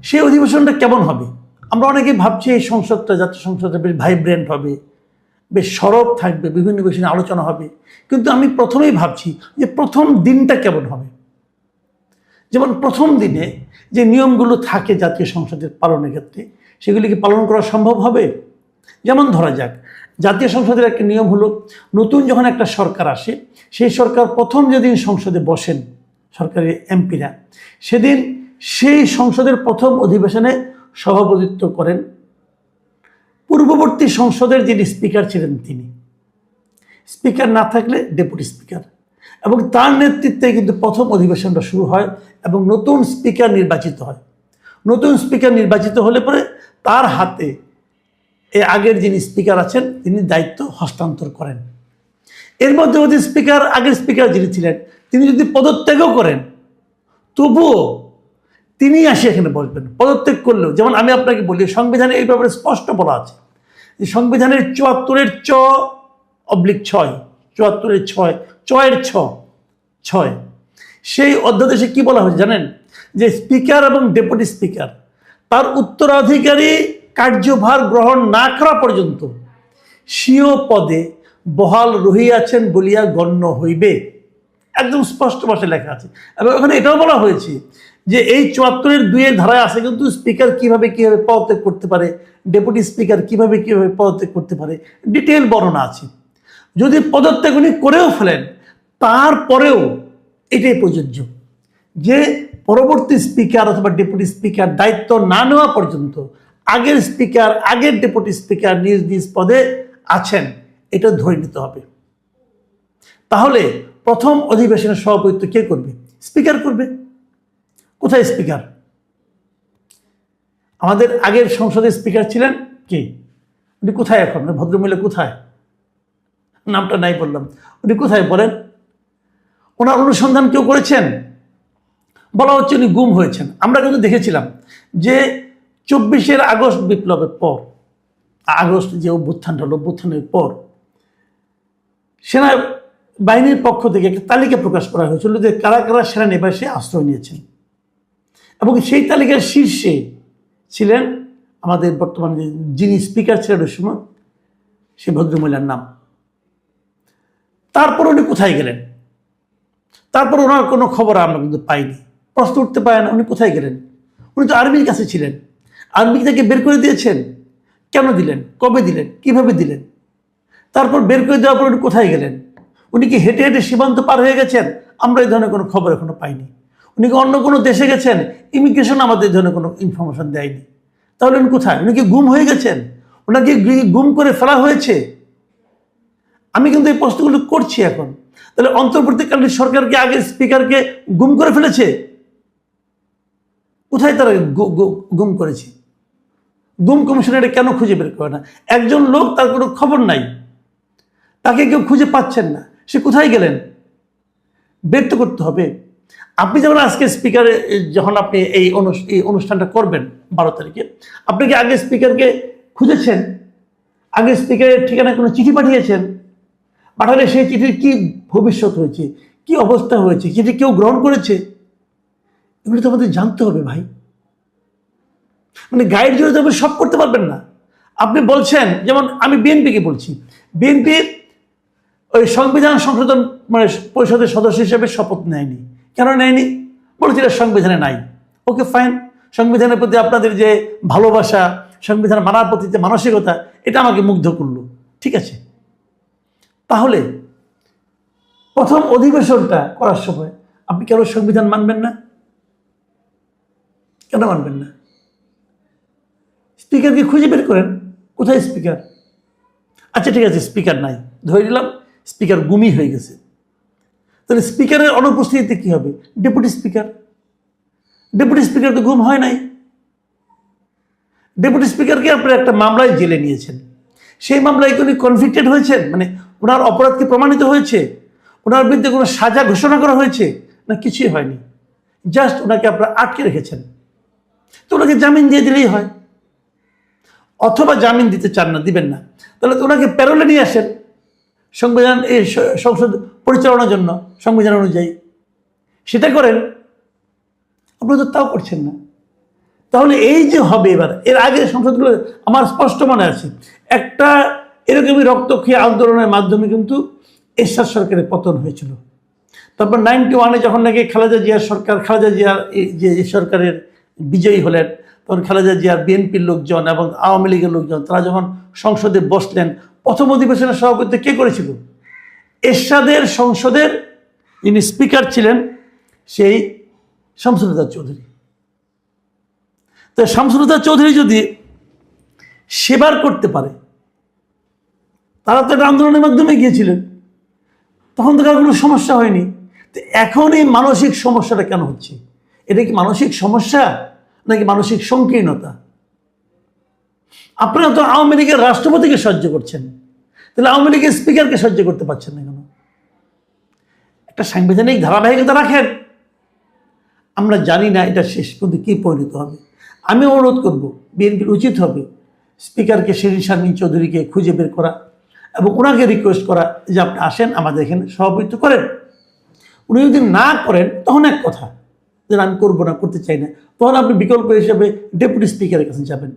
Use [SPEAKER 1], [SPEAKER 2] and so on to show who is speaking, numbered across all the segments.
[SPEAKER 1] সেই অধিবেশনটা কেমন হবে? আমরা অনেকেই ভাবছি এই সংসদটা, জাতীয় সংসদটা বেশ ভাইব্রেন্ট হবে, বেশ সরব থাকবে, বিভিন্ন বিষয় নিয়ে আলোচনা হবে। কিন্তু আমি প্রথমেই ভাবছি যে প্রথম দিনটা কেমন হবে। যেমন প্রথম দিনে যে নিয়মগুলো থাকে জাতীয় সংসদের পালনের ক্ষেত্রে, সেগুলি কি পালন করা সম্ভব হবে? যেমন ধরা যাক, জাতীয় সংসদের একটা নিয়ম হলো, নতুন যখন একটা সরকার আসে, সেই সরকার প্রথম যেদিন সংসদে বসেন সরকারের এমপিরা, সেদিন সেই সংসদের প্রথম অধিবেশনে সভাপতিত্ব করেন পূর্ববর্তী সংসদের যিনি স্পিকার ছিলেন তিনি। স্পিকার না থাকলে ডেপুটি স্পিকার, এবং তার নেতৃত্বে কিন্তু প্রথম অধিবেশনটা শুরু হয় এবং নতুন স্পিকার নির্বাচিত হয়। নতুন স্পিকার নির্বাচিত হলে পরে তার হাতে এর আগের যিনি স্পিকার আছেন তিনি দায়িত্ব হস্তান্তর করেন। এর মধ্যে যদি স্পিকার, আগের স্পিকার যিনি ছিলেন তিনি যদি পদত্যাগও করেন, তবুও তিনি আসে এখানে বসবেন। পদত্যাগ করলেও, যেমন আমি আপনাকে বলি, সংবিধানে এই ব্যাপারে স্পষ্ট বলা আছে যে সংবিধানের ৭৪-এর চ/6, ৭৪-এর 6, চয়ের 6, সেই অধ্যাদেশে কি বলা হয়েছে জানেন? যে স্পিকার এবং ডেপুটি স্পিকার তার উত্তরাধিকারী কার্যভার গ্রহণ না করা পর্যন্ত স্বীয় পদে বহাল রহিয়াছেন বলিয়া গণ্য হইবে। একদম স্পষ্ট ভাষায় লেখা আছে। এবং ওখানে এটাও বলা হয়েছে যে এই ৭৪-এর ২-এর ধারায় আছে কিন্তু স্পিকার কিভাবে পদত্যাগ করতে পারে, ডেপুটি স্পিকার কিভাবে পদত্যাগ করতে পারে, ডিটেল বর্ণনা আছে। যদি পদত্যাগ উনি করেও ফেলেন, তারপরেও এটাই প্রযোজ্য যে পরবর্তী স্পিকার অথবা ডেপুটি স্পিকার দায়িত্ব না নেওয়া পর্যন্ত আগের স্পিকার, আগের ডেপুটি স্পিকার নিজ নিজ পদে আছেন, এটা ধরে নিতে হবে। তাহলে প্রথম অধিবেশনের সভাপতিত্ব কে করবে? স্পিকার করবে। কোথায় স্পিকার? আমাদের আগের সংসদের স্পিকার ছিলেন কি? উনি কোথায় এখন? ভদ্রমহিলা কোথায়? নামটা নাই বললাম। উনি কোথায় বলেন? ওনার অনুসন্ধান কেউ করেছেন? বলা হচ্ছে উনি গুম হয়েছেন। আমরা কিন্তু দেখেছিলাম যে ২৪শে আগস্ট বিপ্লবের পর, আগস্ট যে অভ্যুত্থানটা হলো, অভ্যুত্থানের পর সেনা বাহিনীর পক্ষ থেকে একটা তালিকা প্রকাশ করা হয়েছিল যে কারা কারা সেনানিবাসে আশ্রয় নিয়েছেন, এবং সেই তালিকার শীর্ষে ছিলেন আমাদের বর্তমানে যিনি স্পিকার ছিলেন ওই সময়, সেই ভদ্রমহিলার নাম। তারপর উনি কোথায় গেলেন? তারপর ওনার কোনো খবর আমরা কিন্তু পাইনি। প্রশ্ন উঠতে পারে না, উনি কোথায় গেলেন? উনি তো আর্মির কাছে ছিলেন। আর্মি থেকে বের করে দিয়েছেন। কেন দিলেন? কবে দিলেন? কিভাবে দিলেন? তারপর বের করে দেওয়ার পর উনি কোথায় গেলেন? উনি কি হেঁটে হেঁটে সীমান্ত পার হয়ে গেছেন? আমরা এই ধরনের কোনো খবর এখনো পাইনি। উনি কি অন্য কোনো দেশে গেছেন? ইমিগ্রেশন আমাদের এই ধরনের কোনো ইনফরমেশন দেয়নি। তাহলে উনি কোথায়? উনি কি গুম হয়ে গেছেন? ওনাকে গুম করে ফেলা হয়েছে? আমি কিন্তু এই প্রশ্নগুলো করছি এখন। তাহলে অন্তর্বর্তীকালীন সরকারকে, আগের স্পিকারকে গুম করে ফেলেছে? কোথায় তারা গুম করেছে? গুম কমিশন এটা কেন খুঁজে বের করে না? একজন লোক, তার কোনো খবর নাই, তাকে কেউ খুঁজে পাচ্ছেন না, সে কোথায় গেলেন? বের তো করতে হবে। আপনি যেমন আজকে স্পিকারে, যখন আপনি এই অনুষ্ঠানটা করবেন ১২ তারিখে, আপনি কি আগে স্পিকারকে খুঁজেছেন? আগে স্পিকারের ঠিকানায় কোনো চিঠি পাঠিয়েছেন? পাঠালে সেই চিঠির কি ভবিষ্যৎ হয়েছে, কি অবস্থা হয়েছে, চিঠি কেউ গ্রহণ করেছে? এগুলো তো আমাদের জানতে হবে ভাই। মানে গাইড জুড়ে তো আপনি সব করতে পারবেন না। আপনি বলছেন, যেমন আমি বিএনপিকে বলছি, বিএনপি ওই সংবিধান সংশোধন পরিষদের সদস্য হিসেবে শপথ নেয়নি। কেন নেয়নি? বলেছিল সংবিধানে নাই। ওকে ফাইন, সংবিধানের প্রতি আপনাদের যে ভালোবাসা, সংবিধান মানার প্রতি যে মানসিকতা, এটা আমাকে মুগ্ধ করলো। ঠিক আছে, তাহলে প্রথম অধিবেশনটা করার সময় আপনি কেন সংবিধান মানবেন না? কেন মানবেন না? স্পিকারকে খুঁজে বের করেন, কোথায় স্পিকার? আচ্ছা ঠিক আছে, স্পিকার নাই, ধরে নিলাম স্পিকার গুমই হয়ে গেছে। তাহলে স্পিকারের অনুপস্থিতিতে কি হবে? Deputy speaker. ডেপুটি স্পিকার তো গুম হয় নাই। ডেপুটি স্পিকারকে আপনি একটা মামলায় জেলে নিয়েছেন, সেই মামলায় উনি কনভিক্টেড হয়েছেন, মানে ওনার অপরাধ কি প্রমাণিত হয়েছে? ওনার বিরুদ্ধে কোনো সাজা ঘোষণা করা হয়েছে? না, কিছুই হয়নি। জাস্ট ওনাকে আপনারা আটকে রেখেছেন। তো ওনাকে জামিন দিয়ে দিলেই হয়। অথবা জামিন দিতে চান না, দিবেন না, তাহলে তো ওনাকে প্যারোলে নিয়ে আসেন সংবিধান, এই সংসদ পরিচালনার জন্য সংবিধান অনুযায়ী। সেটা করেন। আপনারা তো তাও করছেন না। তাহলে এই যে হবে এবার, এর আগে সংসদগুলো আমার স্পষ্ট মনে আছে, একটা এরকমই রক্তক্ষয়ী আন্দোলনের মাধ্যমে কিন্তু এরশাদ সরকারের পতন হয়েছিল। তারপর 91-এ যখন নাকি খালেদা জিয়ার যে সরকারের বিজয়ী হলেন, তখন খালেদা জিয়ার বিএনপির লোকজন এবং আওয়ামী লীগের লোকজন তারা যখন সংসদে বসলেন, প্রথম অধিবেশনের সভাপতিত্ব কে করেছিল? এরশাদের সংসদের যিনি স্পিকার ছিলেন সেই শামসুল হুদা চৌধুরী। তো শামসুল হুদা চৌধুরী যদি সেবার করতে পারে, তারা তো একটা আন্দোলনের মাধ্যমে গিয়েছিলেন, তখন তো কারো কোনো সমস্যা হয়নি। তো এখন এই মানসিক সমস্যাটা কেন হচ্ছে? এটা কি মানসিক সমস্যা নাকি মানসিক সংকীর্ণতা? আপনারা তো আওয়ামী লীগের রাষ্ট্রপতিকে সহ্য করছেন, তাহলে আওয়ামী লীগের স্পিকারকে সহ্য করতে পারছেন না কেন? একটা সাংবিধানিক ধারাবাহিকতা রাখেন। আমরা জানি না এটা শেষ পর্যন্ত কী পরিণত হবে। আমি অনুরোধ করব, বিএনপির উচিত হবে স্পিকারকে শিরীন শারমিন চৌধুরীকে খুঁজে বের করা এবং ওনাকে রিকোয়েস্ট করা যে আপনি আসেন, আমাদের এখানে সভাপতিত্ব করেন। উনি যদি না করেন তখন এক কথা, যে আমি করবো না, করতে চাই না, তখন আপনি বিকল্প হিসেবে ডেপুটি স্পিকারের কাছে যাবেন।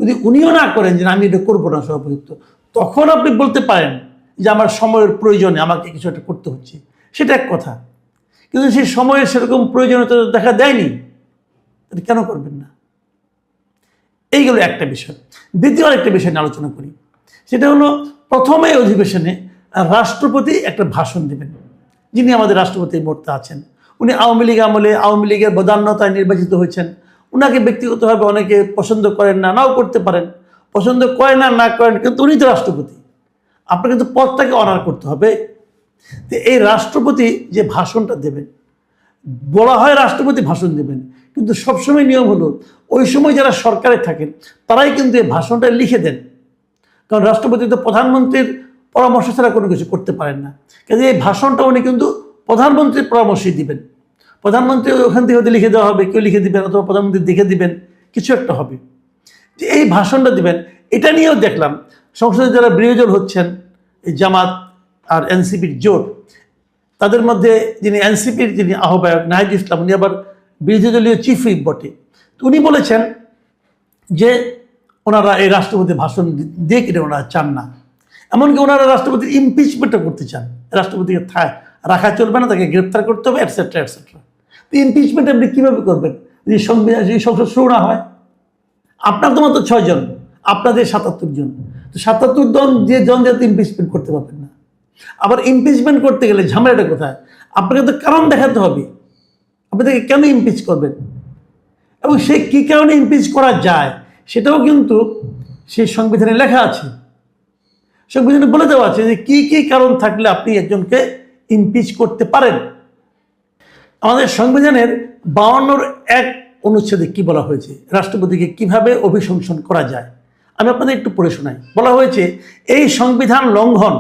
[SPEAKER 1] যদি উনিও না করেন যে আমি এটা করবো না সভাপতিত্ব, তখন আপনি বলতে পারেন যে আমার সময়ের প্রয়োজনে আমাকে কিছু একটা করতে হচ্ছে, সেটা এক কথা। কিন্তু সেই সময়ের সেরকম প্রয়োজনীয়তা দেখা দেয়নি, কেন করবেন না? এইগুলো একটা বিষয়। দ্বিতীয় আরেকটা বিষয় নিয়ে আলোচনা করি, সেটা হলো প্রথমে অধিবেশনে রাষ্ট্রপতি একটা ভাষণ দেবেন। যিনি আমাদের রাষ্ট্রপতি এই মুহূর্তে আছেন, উনি আওয়ামী লীগ আমলে আওয়ামী লীগের বদান্যতায় নির্বাচিত হয়েছেন। উনাকে ব্যক্তিগতভাবে অনেকে পছন্দ করেন না, নাও করতে পারেন, পছন্দ করেন না, না করেন, কিন্তু উনি তো রাষ্ট্রপতি, আপনাকে কিন্তু পদটাকে অনার করতে হবে। তো এই রাষ্ট্রপতি যে ভাষণটা দেবেন, বলা হয় রাষ্ট্রপতি ভাষণ দেবেন, কিন্তু সবসময় নিয়ম হলো ওই সময় যারা সরকারে থাকেন তারাই কিন্তু এই ভাষণটা লিখে দেন, কারণ রাষ্ট্রপতি তো প্রধানমন্ত্রীর পরামর্শ ছাড়া কোনো কিছু করতে পারেন না। কাজে এই ভাষণটা উনি কিন্তু প্রধানমন্ত্রীর পরামর্শই দিবেন। প্রধানমন্ত্রী ওখান থেকে হয়তো লিখে দেওয়া হবে, কেউ লিখে দিবেন, অথবা প্রধানমন্ত্রী দেখে দিবেন, কিছু একটা হবে যে এই ভাষণটা দিবেন। এটা নিয়েও দেখলাম সংসদে যারা বিরোধী দল হচ্ছেন, এই জামাত আর এনসিপির জোট, তাদের মধ্যে যিনি এনসিপির যিনি আহ্বায়ক নাহিদ ইসলাম, উনি আবার বিরোধী দলীয় চিফ হুইপ বটে, উনি বলেছেন যে ওনারা এই রাষ্ট্রপতি ভাষণ দিয়ে কিনে ওনারা চান না, এমনকি ওনারা রাষ্ট্রপতির ইমপিচমেন্টও করতে চান। রাষ্ট্রপতিকে রাখা চলবে না, তাকে গ্রেপ্তার করতে হবে, এটসেট্রা এটসেট্রা। তো ইমপিচমেন্ট আপনি কীভাবে করবেন যদি সংসদ শুরু না হয়? আপনার তো মাত্র 6 জন, আপনাদের 77 জন, তো 77 জন যে জন যাতে ইমপিচমেন্ট করতে পারবেন না। আবার ইমপিচমেন্ট করতে গেলে ঝামেলাটা কোথায়? আপনাকে তো কারণ দেখাতে হবে, আপনাদেরকে কেন ইমপিচ করবেন এবং সে কী কারণে ইমপিচ করা যায় সেটাও কিন্তু সেই সংবিধানে লেখা আছে। সংবিধানে বলে দেওয়া আছে যে কী কী কারণ থাকলে আপনি একজনকে ইমপিচ করতে পারেন। আমাদের সংবিধানের 52-1 অনুচ্ছেদে কি বলা হয়েছে, রাষ্ট্রপতিকে কিভাবে অভিশংসন করা যায়, আমি আপনাদের একটু পড়ে শোনাই। বলা হয়েছে, এই সংবিধান লঙ্ঘন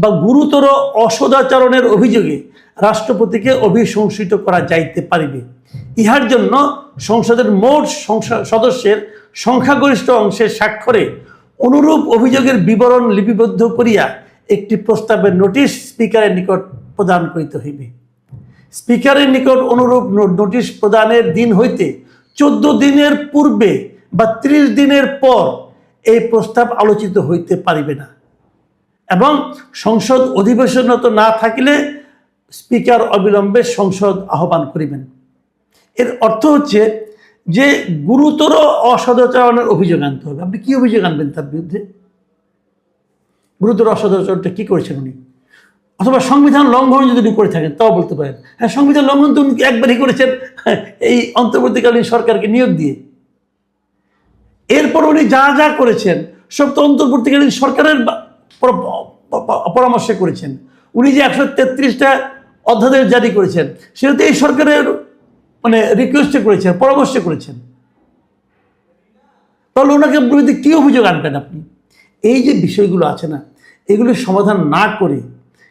[SPEAKER 1] বা গুরুতর অসদাচরণের অভিযোগে রাষ্ট্রপতিকে অভিশংসিত করা যাইতে পারিবে। ইহার জন্য সংসদের মোট সদস্যের সংখ্যাগরিষ্ঠ অংশের স্বাক্ষরে অনুরূপ অভিযোগের বিবরণ লিপিবদ্ধ করিয়া একটি প্রস্তাবের নোটিশ স্পিকারের নিকট প্রদান করিতে হইবে। স্পিকারের নিকট অনুরূপ নোটিশ প্রদানের দিন হইতে 14 দিনের পূর্বে বা 30 দিনের পর এই প্রস্তাব আলোচিত হইতে পারিবে না, এবং সংসদ অধিবেশনরত না থাকিলে স্পিকার অবিলম্বে সংসদ আহ্বান করিবেন। এর অর্থ হচ্ছে যে গুরুতর অসদাচরণের অভিযোগ আনতে হবে। আপনি কি অভিযোগ আনবেন তার বিরুদ্ধে? গুরুতর অসদাচরণটা কি করেছেন উনি, অথবা সংবিধান লঙ্ঘন যদি উনি করে থাকেন তাও বলতে পারেন। হ্যাঁ, সংবিধান লঙ্ঘন তো উনি একবারই করেছেন, এই অন্তর্বর্তীকালীন সরকারকে নিয়োগ দিয়ে। এরপর উনি যা যা করেছেন সব তো অন্তর্বর্তীকালীন সরকারের পরামর্শে করেছেন। উনি যে 133টা অধ্যাদেশ জারি করেছেন সেটা তো এই সরকারের রিকোয়েস্টে করেছেন, পরামর্শে করেছেন। তাহলে ওনাকে বিরুদ্ধে কী অভিযোগ আনবেন আপনি? এই যে বিষয়গুলো আছে না, এগুলোর সমাধান না করে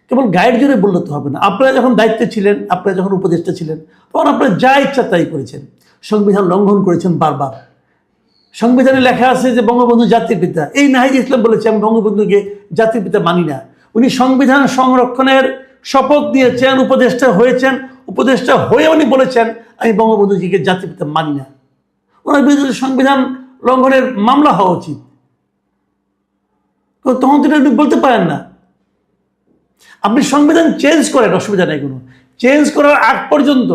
[SPEAKER 1] কেবল গাইড জোরে বললে তো হবে না। আপনারা যখন দায়িত্বে ছিলেন, আপনারা যখন উপদেষ্টা ছিলেন, তখন আপনারা যা ইচ্ছা তাই করেছেন, সংবিধান লঙ্ঘন করেছেন বারবার। সংবিধানে লেখা আছে যে বঙ্গবন্ধু জাতির পিতা। এই নাহিদ ইসলাম বলেছে আমি বঙ্গবন্ধুকে জাতির পিতা মানি না। উনি সংবিধান সংরক্ষণের শপথ নিয়েছেন, উপদেষ্টা হয়েছেন, উপদেষ্টা হয়ে উনি বলেছেন আমি বঙ্গবন্ধুজিকে জাতির পিতা মানি না। ওনার বিরুদ্ধে সংবিধান লঙ্ঘনের মামলা হওয়া উচিত। তখন তো এটা আপনি বলতে পারেন না। আপনি সংবিধান চেঞ্জ করেন, অসুবিধা নেই কোনো। চেঞ্জ করার আগ পর্যন্ত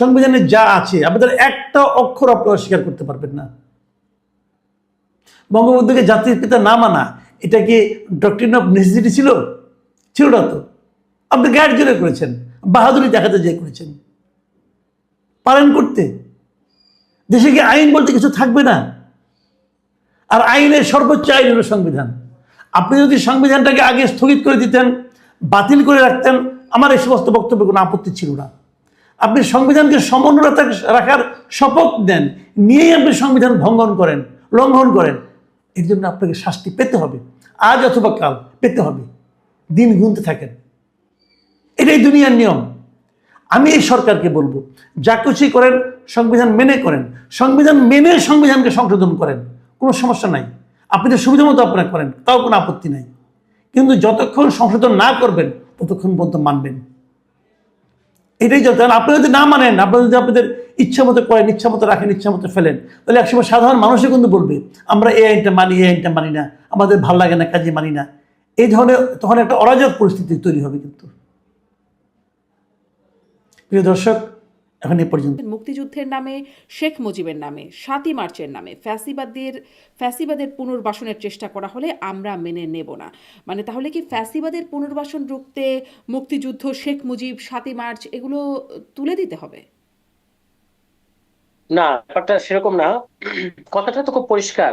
[SPEAKER 1] সংবিধানে যা আছে আপনাদের একটা অক্ষর আপনারা স্বীকার করতে পারবেন না। বঙ্গবন্ধুকে জাতির পিতা না মানা, এটা কি ডক্ট্রিন অফ নেসেসিটি ছিল? ছিল না তো। আপনি গ্যাট জোরে করেছেন, বাহাদুরি দেখাতে যেয়ে করেছেন। পালন করতে দেশে কি আইন বলতে কিছু থাকবে না? আর আইনের সর্বোচ্চ আইন হলো সংবিধান। আপনি যদি সংবিধানটাকে আগে স্থগিত করে দিতেন, বাতিল করে রাখতেন, আমার এই সমস্ত বক্তব্যে কোনো আপত্তি ছিল না। আপনি সংবিধানকে সমুন্নত রাখার শপথ দেন, নিয়েই আপনি সংবিধান লঙ্ঘন করেন। এর জন্য আপনাকে শাস্তি পেতে হবে, আজ অথবা কাল পেতে হবে। দিন গুনতে থাকেন, এটাই দুনিয়ার নিয়ম। আমি এই সরকারকে বলবো, যা কিছুই করেন সংবিধান মেনে করেন, সংবিধান মেনে সংবিধানকে সংশোধন করেন, কোনো সমস্যা নাই। আপনি যে সুবিধা মতো আপনারা করেন, তাও কোনো আপত্তি নাই। কিন্তু যতক্ষণ সংশোধন না করবেন ততক্ষণ পর্যন্ত মানবেন, এটাই চলতে। আপনি যদি না মানেন, আপনারা যদি আপনাদের ইচ্ছা মতো করেন, ইচ্ছা মতো রাখেন, ইচ্ছা মতো ফেলেন, তাহলে একসময় সাধারণ মানুষই কিন্তু বলবে আমরা এই আইনটা মানি, এই আইনটা মানি না, আমাদের ভালো লাগে না, কাজে মানি না। এই ধরনের তখন একটা অরাজক পরিস্থিতি তৈরি হবে। কিন্তু প্রিয় দর্শক, এখন এই পর্যন্ত।
[SPEAKER 2] মুক্তিযুদ্ধের নামে, শেখ মুজিবের নামে, ৭ই মার্চের নামে ফ্যাসিবাদের পুনর্বাসনের চেষ্টা করা হলে আমরা মেনে নেব না। মানে তাহলে কি ফ্যাসিবাদের পুনর্বাসন রুখতে মুক্তিযুদ্ধ, শেখ মুজিব, ৭ই মার্চ এগুলো তুলে দিতে হবে?
[SPEAKER 3] না, ব্যাপারটা সেরকম না। কথাটা তো খুব পরিষ্কার।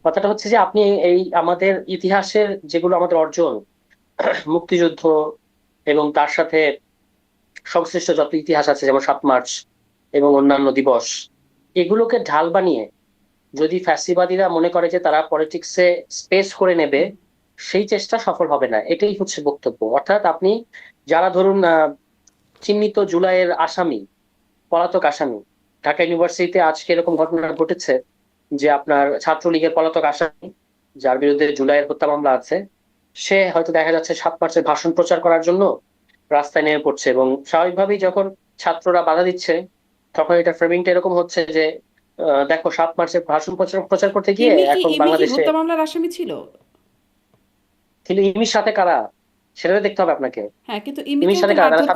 [SPEAKER 3] কথাটা হচ্ছে যে আপনি এই আমাদের ইতিহাসের যেগুলো আমাদের অর্জন, মুক্তিযুদ্ধ এবং তার সাথে সংশ্লিষ্ট যত ইতিহাস আছে, যেমন ৭ মার্চ এবং অন্যান্য দিবস, এগুলোকে ঢাল বানিয়ে যদি ফ্যাসিবাদীরা মনে করে যে তারা পলিটিক্সে স্পেস করে নেবে, সেই চেষ্টা সফল হবে না। এটাই হচ্ছে বক্তব্য। অর্থাৎ আপনি যারা ধরুন চিহ্নিত জুলাইয়ের আসামি, পলাতক আসামি, ঢাকা ইউনিভার্সিটিতে আজকে এরকম ঘটনা ঘটেছে যে আপনার ছাত্রলীগের পলাতক আসামি যার বিরুদ্ধে জুলাইয়ের হত্যা মামলা আছে, সে হয়তো দেখা যাচ্ছে ৭ মার্চের ভাষণ প্রচার করার জন্য রাস্তায় নেমে পড়ছে, এবং স্বাভাবিকভাবেই যখন ছাত্ররা বাধা দিচ্ছে তখন এটা ফ্রেমিংটা এরকম হচ্ছে যে দেখো ৭ মার্চের ভাষণ প্রচার করতে গিয়ে এখন বাংলাদেশে
[SPEAKER 2] হত্যা মামলার আসামি ছিল।
[SPEAKER 3] কিন্তু ইমির সাথে কারা, সেটা দেখতে হবে আপনাকে।
[SPEAKER 2] হ্যাঁ, কিন্তু
[SPEAKER 3] ইমির সাথে কারা? তারা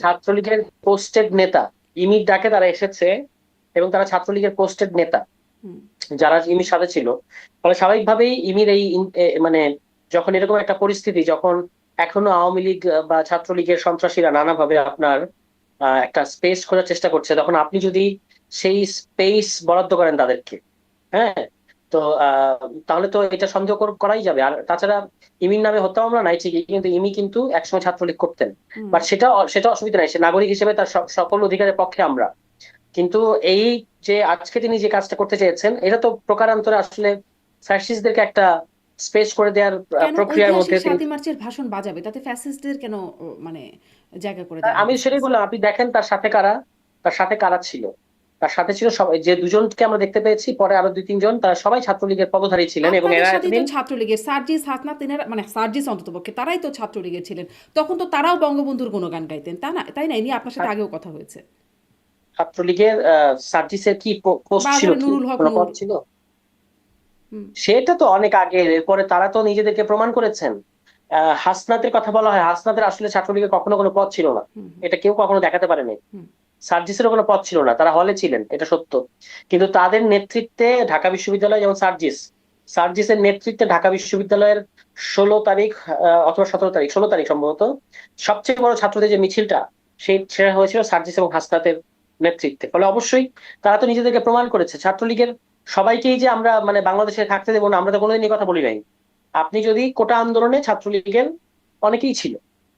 [SPEAKER 3] ছাত্রলীগের পোস্টেড নেতা। ইমির ডাকে তারা এসেছে এবং তারা ছাত্রলীগের পোস্টেড নেতা যারা ইমির সাথে ছিল। ফলে স্বাভাবিকভাবেই ইমির এই মানে যখন এরকম একটা পরিস্থিতি, যখন এখনো আওয়ামী লীগ বা ছাত্রলীগের সন্ত্রাসীরা নানাভাবে আপনার একটা স্পেস খোঁজার চেষ্টা করছে, তখন আপনি যদি সেই স্পেস বরাদ্দ করেন তাদেরকে, হ্যাঁ, তো তাহলে তো এটা সন্দেহ করাই যাবে। আর তাছাড়া ইমির নামে হত্যা মামলা নাই ঠিকই, কিন্তু ইমি কিন্তু একসময় ছাত্রলীগ করতেন, বাট সেটা অসুবিধা নাই। সে নাগরিক হিসেবে তার সকল অধিকারের পক্ষে আমরা। কিন্তু এই যে আজকে তিনি যে কাজটা করতে চেয়েছেন, এটা তো প্রকারান্তরে আসলে ফ্যাসিস্টদেরকে একটা স্পেস করে দেওয়ার প্রক্রিয়ার মধ্যে।
[SPEAKER 2] ৭ই মার্চের ভাষণ বাজাবে, তাতে ফ্যাসিস্টদের কেন মানে জায়গা করে দেওয়া?
[SPEAKER 3] আমি সেটাই বললাম, আপনি দেখেন তার সাথে কারা ছিল। তার সাথে ছিল সবাই, যে দুজনকে আমরা দেখতে পেয়েছি, পরে আরো ২-৩ জন, তারা সবাই ছাত্রলীগের পদধারী ছিলেন। এবং এরা এতদিন
[SPEAKER 2] ছাত্রলীগের সার্জিস হাসনাত, মানে সার্জিস অন্ততপক্ষে তারাই তো ছাত্রলীগের ছিলেন। তখন তো তারাও বঙ্গবন্ধুর গুণগান গাইতেন, তাই না? নিয়ে আপনার সাথে আগেও কথা হয়েছে।
[SPEAKER 3] ছাত্রলীগের সার্জিসের কি পোস্ট ছিল, কোনো পদ ছিল? সেটা তো অনেক আগে। এরপরে তারা তো নিজেদেরকে প্রমাণ করেছেন। হাসনাতের কথা বলা হয়, হাসনাতের আসলে ছাত্রলীগের কখনো কোনো পদ ছিল না, এটা কেউ কখনো দেখাতে পারেনি। সার্জিসেরও কোনো পদ ছিল না, তারা হলে ছিলেন, এটা সত্য। কিন্তু তাদের নেতৃত্বে ঢাকা বিশ্ববিদ্যালয়, যেমন সার্জিসের নেতৃত্বে ঢাকা বিশ্ববিদ্যালয়ের ১৬ তারিখ অথবা ১৭ তারিখ, ১৬ তারিখ সম্ভবত, সবচেয়ে বড় ছাত্রদের যে মিছিলটা, সেটা হয়েছিল সার্জিস এবং হাসনাতের নেতৃত্বে। ফলে অবশ্যই তারা তো নিজেদেরকে প্রমাণ করেছে। ছাত্রলীগের সবাইকেই যে আমরা মানে বাংলাদেশে থাকতে দেবো না, আমরা তো কোনোদিন এই কথা বলি নাই। আপনি যদি কোটা আন্দোলনে ছাত্রলীগের অনেকেই ছিল,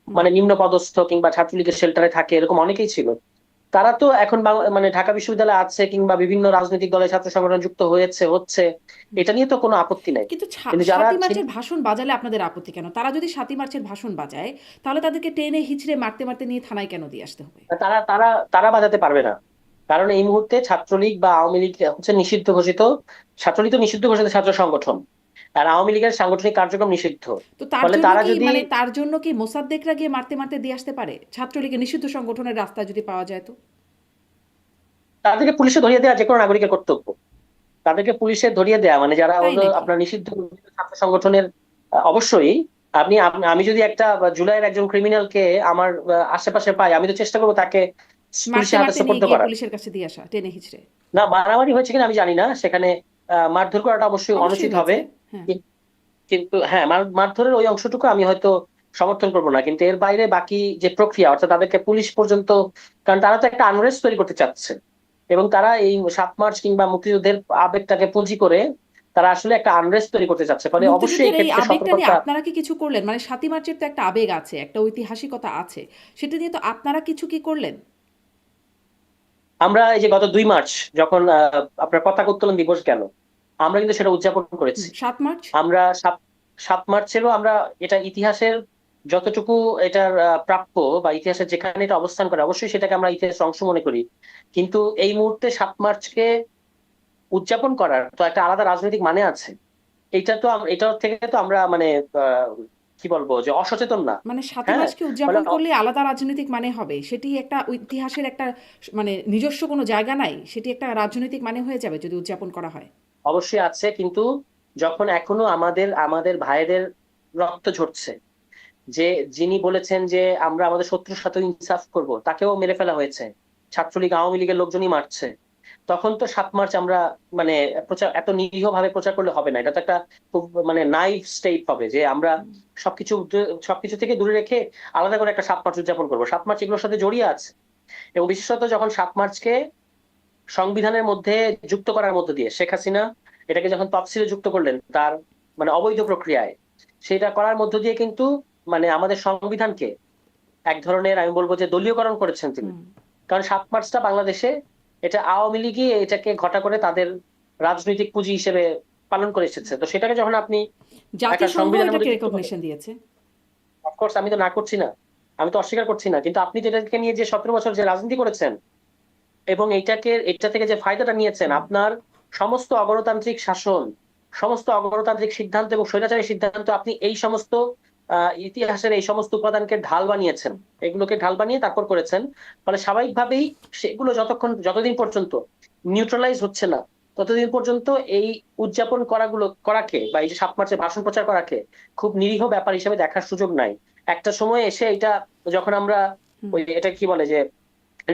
[SPEAKER 3] মানে নিম্ন পদস্থ কিংবা ছাত্রলীগের শেল্টারে থাকে, এরকম অনেকেই ছিল। তারা তো এখন মানে ঢাকা বিশ্ববিদ্যালয়ে আছে কিংবা বিভিন্ন রাজনৈতিক দলের ছাত্র সংগঠন যুক্ত হচ্ছে, এটা নিয়ে তো কোনো আপত্তি নাই।
[SPEAKER 2] কিন্তু ৭ই মার্চের ভাষণ বাজালে আপনাদের আপত্তি কেন? তারা যদি ৭ই মার্চের ভাষণ বাজায়, তাহলে তাদেরকে টেনে হিচড়ে মারতে মারতে নিয়ে থানায় কেন দিয়ে আসতে হবে?
[SPEAKER 3] তারা বাজাতে পারবে না, কারণ এই মুহূর্তে ছাত্রলীগ বা আওয়ামী লীগ হচ্ছে নিষিদ্ধ ঘোষিত। ছাত্রলীগ তো নিষিদ্ধ ঘোষিত ছাত্র সংগঠন, আর আওয়ামী লীগের সাংগঠনিক কার্যক্রম নিষিদ্ধ।
[SPEAKER 2] তো তার জন্য কি মোসাদ্দেকরা গিয়ে মারতে মারতে দিয়ে আসতে পারে? ছাত্রলীগের নিষিদ্ধ সংগঠনের রাস্তায় যদি পাওয়া যায়, তো
[SPEAKER 3] তাদেরকে পুলিশে ধরিয়ে দেওয়া যে কোনো নাগরিকের কর্তব্য। তাদেরকে পুলিশে ধরিয়ে দেওয়া মানে যারা
[SPEAKER 2] তাই
[SPEAKER 3] হলো
[SPEAKER 2] নাকি?
[SPEAKER 3] আপনার নিষিদ্ধ ঘোষিত ছাত্র সংগঠনের, অবশ্যই আমি যদি একটা জুলাইয়ের একজন ক্রিমিনালকে আমার আশেপাশে পাই, আমি তো চেষ্টা করবো তাকে
[SPEAKER 2] মারতে
[SPEAKER 3] পুলিশের হাতে
[SPEAKER 2] মারতে নিয়ে
[SPEAKER 3] সোপর্দ
[SPEAKER 2] গিয়ে
[SPEAKER 3] করার।
[SPEAKER 2] পুলিশের কাছে দিয়ে আসা টেনে হিচড়ে?
[SPEAKER 3] না, মারামারি হয়েছে কিনা আমি জানি না, সেখানে মারধর করাটা অবশ্যই
[SPEAKER 2] অবশ্যই
[SPEAKER 3] অনুচিত হবে।
[SPEAKER 2] হয়েছে। হ্যাঁ।
[SPEAKER 3] কিন্তু হ্যাঁ, মারধরের ওই অংশটুকু আমি হয়তো সমর্থন করবো না, কিন্তু এর বাইরে বাকি যে প্রক্রিয়া, অর্থাৎ তাদেরকে পুলিশ পর্যন্ত, কারণ তারা তো একটা আনরেস্ট তৈরি করতে চাচ্ছে এবং তারা এই 7 মার্চ কিংবা মুক্তিযুদ্ধের আবেগটাকে পুঁজি করে তারা আসলে একটা আনরেস্ট তৈরি করতে চাচ্ছে, ফলে অবশ্যই
[SPEAKER 2] মুক্তিযুদ্ধের এই
[SPEAKER 3] এক্ষেত্রে
[SPEAKER 2] আবেগটা নিয়ে
[SPEAKER 3] সতর্কতা।
[SPEAKER 2] আপনারা কি কিছু করলেন? মানে ৭ই মার্চের তো একটা আবেগ আছে, একটা ঐতিহাসিকতা আছে। সেটা নিয়ে তো আপনারা কিছু কি করলেন?
[SPEAKER 3] আমরা এই যে গত 2 মার্চ যখন আপনার পতাকা উত্তোলন দিবস গেল, আমরা কিন্তু সেটা উদযাপন করেছি।
[SPEAKER 2] ৭ মার্চ?
[SPEAKER 3] আমরা 7 মার্চেরও আমরা এটা ইতিহাসের যতটুকু এটার প্রাপ্য বা ইতিহাসের যেখানে এটা অবস্থান করে অবশ্যই সেটাকে আমরা ইতিহাসের অংশ মনে করি, কিন্তু এই মুহূর্তে 7 মার্চকে উদযাপন করার তো একটা আলাদা রাজনৈতিক মানে আছে। এটার থেকে তো আমরা মানে আহ, কি বলবো যে অসচেতন না।
[SPEAKER 2] মানে ৭ই
[SPEAKER 3] হ্যাঁ,
[SPEAKER 2] মার্চকে
[SPEAKER 3] ফলে
[SPEAKER 2] উদযাপন করলে আলাদা রাজনৈতিক মানে হবে? সেটি একটা ইতিহাসের একটা মানে নিজস্ব কোনো জায়গা নাই? সেটি একটা রাজনৈতিক মানে হয়ে যাবে যদি উদযাপন করা হয়?
[SPEAKER 3] অবশ্যই আছে, কিন্তু যখন এখনো আমাদের আমাদের ভাইদের রক্ত ঝরছে, যে যিনি বলেছেন যে আমরা আমাদের শত্রুর সাথে ইনসাফ করব, তাকেও মেরে ফেলা হয়েছে, ছাত্রলীগ আওয়ামী লীগের লোকজনই মারছে, তখন তো 7 মার্চ আমরা মানে প্রচার এত নিরীহ ভাবে প্রচার করলে হবে না। এটা তো একটা খুব মানে নাইভ স্টেপ হবে যে আমরা সবকিছু থেকে দূরে রেখে আলাদা করে একটা 7 মার্চ উদযাপন করবো। 7 মার্চ এগুলোর সাথে জড়িয়ে আছে, এবং বিশেষত যখন 7 মার্চকে সংবিধানের মধ্যে যুক্ত করার মধ্য দিয়ে শেখ হাসিনা এটাকে যখন তফসিলে যুক্ত করলেন তার মানে অবৈধ প্রক্রিয়ায়, সেটা করার মধ্য দিয়ে কিন্তু মানে আমাদের সংবিধানকে এক ধরনের আমি বলবো যে দলীয়করণ করেছেন তিনি।
[SPEAKER 2] হুম।
[SPEAKER 3] কারণ 7 মার্চটা বাংলাদেশে এটা আওয়ামী লীগই এটাকে ঘটা করে তাদের রাজনৈতিক পুঁজি হিসেবে পালন করে এসেছে, তো সেটাকে যখন আপনি একটা
[SPEAKER 2] জাতিসংঘ
[SPEAKER 3] সংবিধানের
[SPEAKER 2] এটাকে
[SPEAKER 3] মধ্যে যুক্ত করেন,
[SPEAKER 2] রেকগনিশন দিয়েছে।
[SPEAKER 3] অফকোর্স আমি তো না করছি না, আমি তো অস্বীকার করছি না, কিন্তু আপনি তো এটাকে নিয়ে যে 17 বছর যে রাজনীতি করেছেন এবং এটা থেকে যে ফায়দাটা নিয়েছেন, আপনার সমস্ত অগণতান্ত্রিক শাসন, সমস্ত অগণতান্ত্রিক সিদ্ধান্ত এবং স্বৈরাচারী সিদ্ধান্ত আপনি এই সমস্ত ইতিহাসের এই সমস্ত উপাদানকে ঢাল বানিয়েছেন, এগুলোকে ঢাল বানিয়ে তারপর করেছেন। ফলে স্বাভাবিকভাবেই সেগুলো যতদিন পর্যন্ত নিউট্রালাইজ হচ্ছে না, ততদিন পর্যন্ত এই উদযাপন করাকে বা এই যে 7 মার্চের ভাষণ প্রচার করাকে খুব নিরীহ ব্যাপার হিসেবে দেখার সুযোগ নাই। একটা সময় এসে এটা যখন আমরা
[SPEAKER 2] হুম।
[SPEAKER 3] এটা কি বলে যে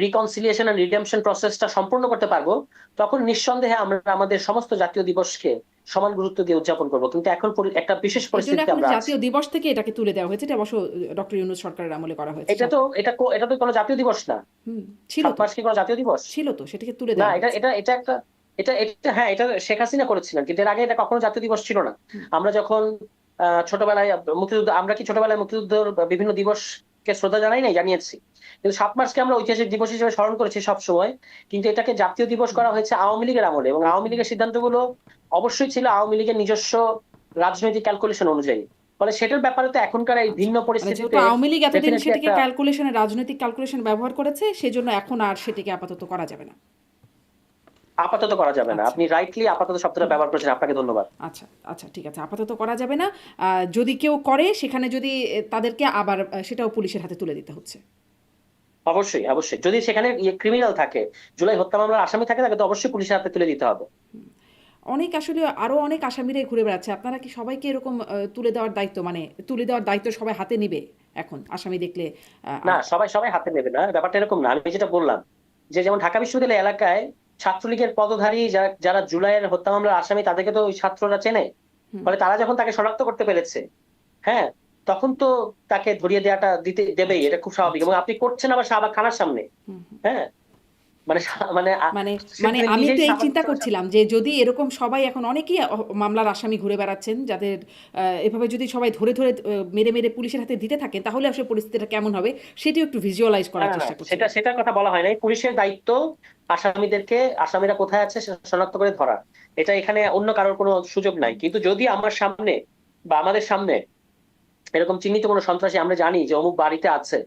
[SPEAKER 3] রিকনসিলিয়েশন এন্ড রিডেমশন প্রসেসটা সম্পূর্ণ করতে পারবো, তখন নিঃসন্দেহে আমরা আমাদের সমস্ত জাতীয় দিবসকে সমান গুরুত্ব দিয়ে উদযাপন করবো। কিন্তু এখন একটা বিশেষ
[SPEAKER 2] এই জন্য
[SPEAKER 3] পরিস্থিতিতে
[SPEAKER 2] এখন
[SPEAKER 3] আমরা আছি।
[SPEAKER 2] জাতীয় দিবস থেকে এটাকে তুলে দেওয়া হয়েছে। এটা অবশ্য ডক্টর ইউনূস সরকারের আমলে করা হয়েছে।
[SPEAKER 3] এটা তো কোনো জাতীয় দিবস না।
[SPEAKER 2] হুম। ছিল
[SPEAKER 3] 7
[SPEAKER 2] তো।
[SPEAKER 3] মার্চ কি কোনো জাতীয় দিবস?
[SPEAKER 2] ছিল তো, সেটাকে তুলে
[SPEAKER 3] না,
[SPEAKER 2] দেওয়া
[SPEAKER 3] এটা
[SPEAKER 2] হয়েছে।
[SPEAKER 3] এটা এটা একটা এটা হ্যাঁ, এটা শেখ হাসিনা করেছিলেন, কিন্তু এর আগে এটা কখনো জাতীয় দিবস ছিল না।
[SPEAKER 2] হুম।
[SPEAKER 3] আমরা যখন ছোটবেলায় আমরা কি ছোটবেলায় মুক্তিযুদ্ধের বিভিন্ন দিবসকে শ্রদ্ধা জানাই নাই? জানিয়েছি, কিন্তু 7 মার্চকে আমরা ঐতিহাসিক দিবস হিসেবে স্মরণ করেছি সব সময়। কিন্তু এটাকে জাতীয় দিবস করা হয়েছে আওয়ামী লীগের আমলে, এবং আওয়ামী লীগের সিদ্ধান্তগুলো অবশ্যই ছিল আওয়ামী লীগের নিজস্ব রাজনৈতিক ক্যালকুলেশন অনুযায়ী। ফলে সেটার ব্যাপারে তো এখনকার এই
[SPEAKER 2] আচ্ছা।
[SPEAKER 3] ভিন্ন
[SPEAKER 2] মানে যেহেতু
[SPEAKER 3] পরিস্থিতিতে
[SPEAKER 2] আওয়ামী লীগ এতদিন
[SPEAKER 3] ডেফিনেটলি
[SPEAKER 2] সেটিকে
[SPEAKER 3] একটা
[SPEAKER 2] ক্যালকুলেশনে রাজনৈতিক ক্যালকুলেশন ব্যবহার করেছে, সেজন্য এখন আর সেটিকে আপাতত করা যাবে না।
[SPEAKER 3] আপাতত করা যাবে না।
[SPEAKER 2] আচ্ছা।
[SPEAKER 3] আপনি রাইটলি আপাতত শব্দটা ব্যবহার করেছেন, আপনাকে ধন্যবাদ।
[SPEAKER 2] আচ্ছা, আচ্ছা, ঠিক আছে। আপাতত করা যাবে না। যদি কেউ করে সেখানে যদি তাদেরকে আবার সেটাও পুলিশের হাতে তুলে দিতে হচ্ছে।
[SPEAKER 3] অবশ্যই অবশ্যই, যদি সেখানে ক্রিমিনাল থাকে, জুলাই হত্যা মামলার আসামি থাকে, তাকে তো অবশ্যই পুলিশের হাতে তুলে দিতে হবে।
[SPEAKER 2] অনেক আসলে আরো অনেক আসামিরাই ঘুরে বেড়াচ্ছে। আপনারা কি সবাইকে এরকম তুলে দেওয়ার দায়িত্ব মানে তুলে দেওয়ার দায়িত্ব সবাই হাতে নিবে এখন আসামি দেখলে?
[SPEAKER 3] না, সবাই সবাই হাতে নেবে না, ব্যাপারটা এরকম না। আমি যেটা বললাম যে যেমন ঢাকা বিশ্ববিদ্যালয় এলাকায় ছাত্রলীগের পদধারী যারা যারা জুলাইয়ের হত্যা মামলার আসামি, তাদেরকে তো ওই ছাত্ররা চেনে।
[SPEAKER 2] হুম,
[SPEAKER 3] ফলে তারা যখন তাকে শনাক্ত করতে পেরেছে, হ্যাঁ, তখন তো তাকে ধরিয়ে দেওয়াটা দেবেই,
[SPEAKER 2] আচ্ছা,
[SPEAKER 3] এটা খুব স্বাভাবিক।
[SPEAKER 2] আচ্ছা।
[SPEAKER 3] এবং আপনি করছেন আবার শাহবাগ খানার সামনে।
[SPEAKER 2] হুম, হুম।
[SPEAKER 3] হ্যাঁ, মানে মানে
[SPEAKER 2] মানে
[SPEAKER 3] সে
[SPEAKER 2] মানে আমি
[SPEAKER 3] নিজেই
[SPEAKER 2] তো এই
[SPEAKER 3] শাহবাগ
[SPEAKER 2] চিন্তা
[SPEAKER 3] খানার সামনে।
[SPEAKER 2] করছিলাম যে যদি এরকম সবাই এখন অনেকেই মামলার আসামি ঘুরে বেড়াচ্ছেন যাদের এভাবে যদি সবাই ধরে ধরে মেরে মেরে পুলিশের হাতে দিতে থাকেন তাহলে আসলে পরিস্থিতিটা কেমন হবে সেটিও একটু ভিজুয়ালাইজ
[SPEAKER 3] না
[SPEAKER 2] করার
[SPEAKER 3] না না,
[SPEAKER 2] চেষ্টা
[SPEAKER 3] সেটা
[SPEAKER 2] করছিলাম।
[SPEAKER 3] সেটার কথা বলা হয় নাই। পুলিশের দায়িত্ব আসামিরা কোথায় আছে সেটা শনাক্ত করে ধরা, এটা এখানে অন্য কারোর কোনো সুযোগ নাই। কিন্তু যদি আমার সামনে বা আমাদের সামনে এরকম চিহ্নিত কোনো সন্ত্রাসী আমরা জানি যে অমুক বাড়িতে আছে,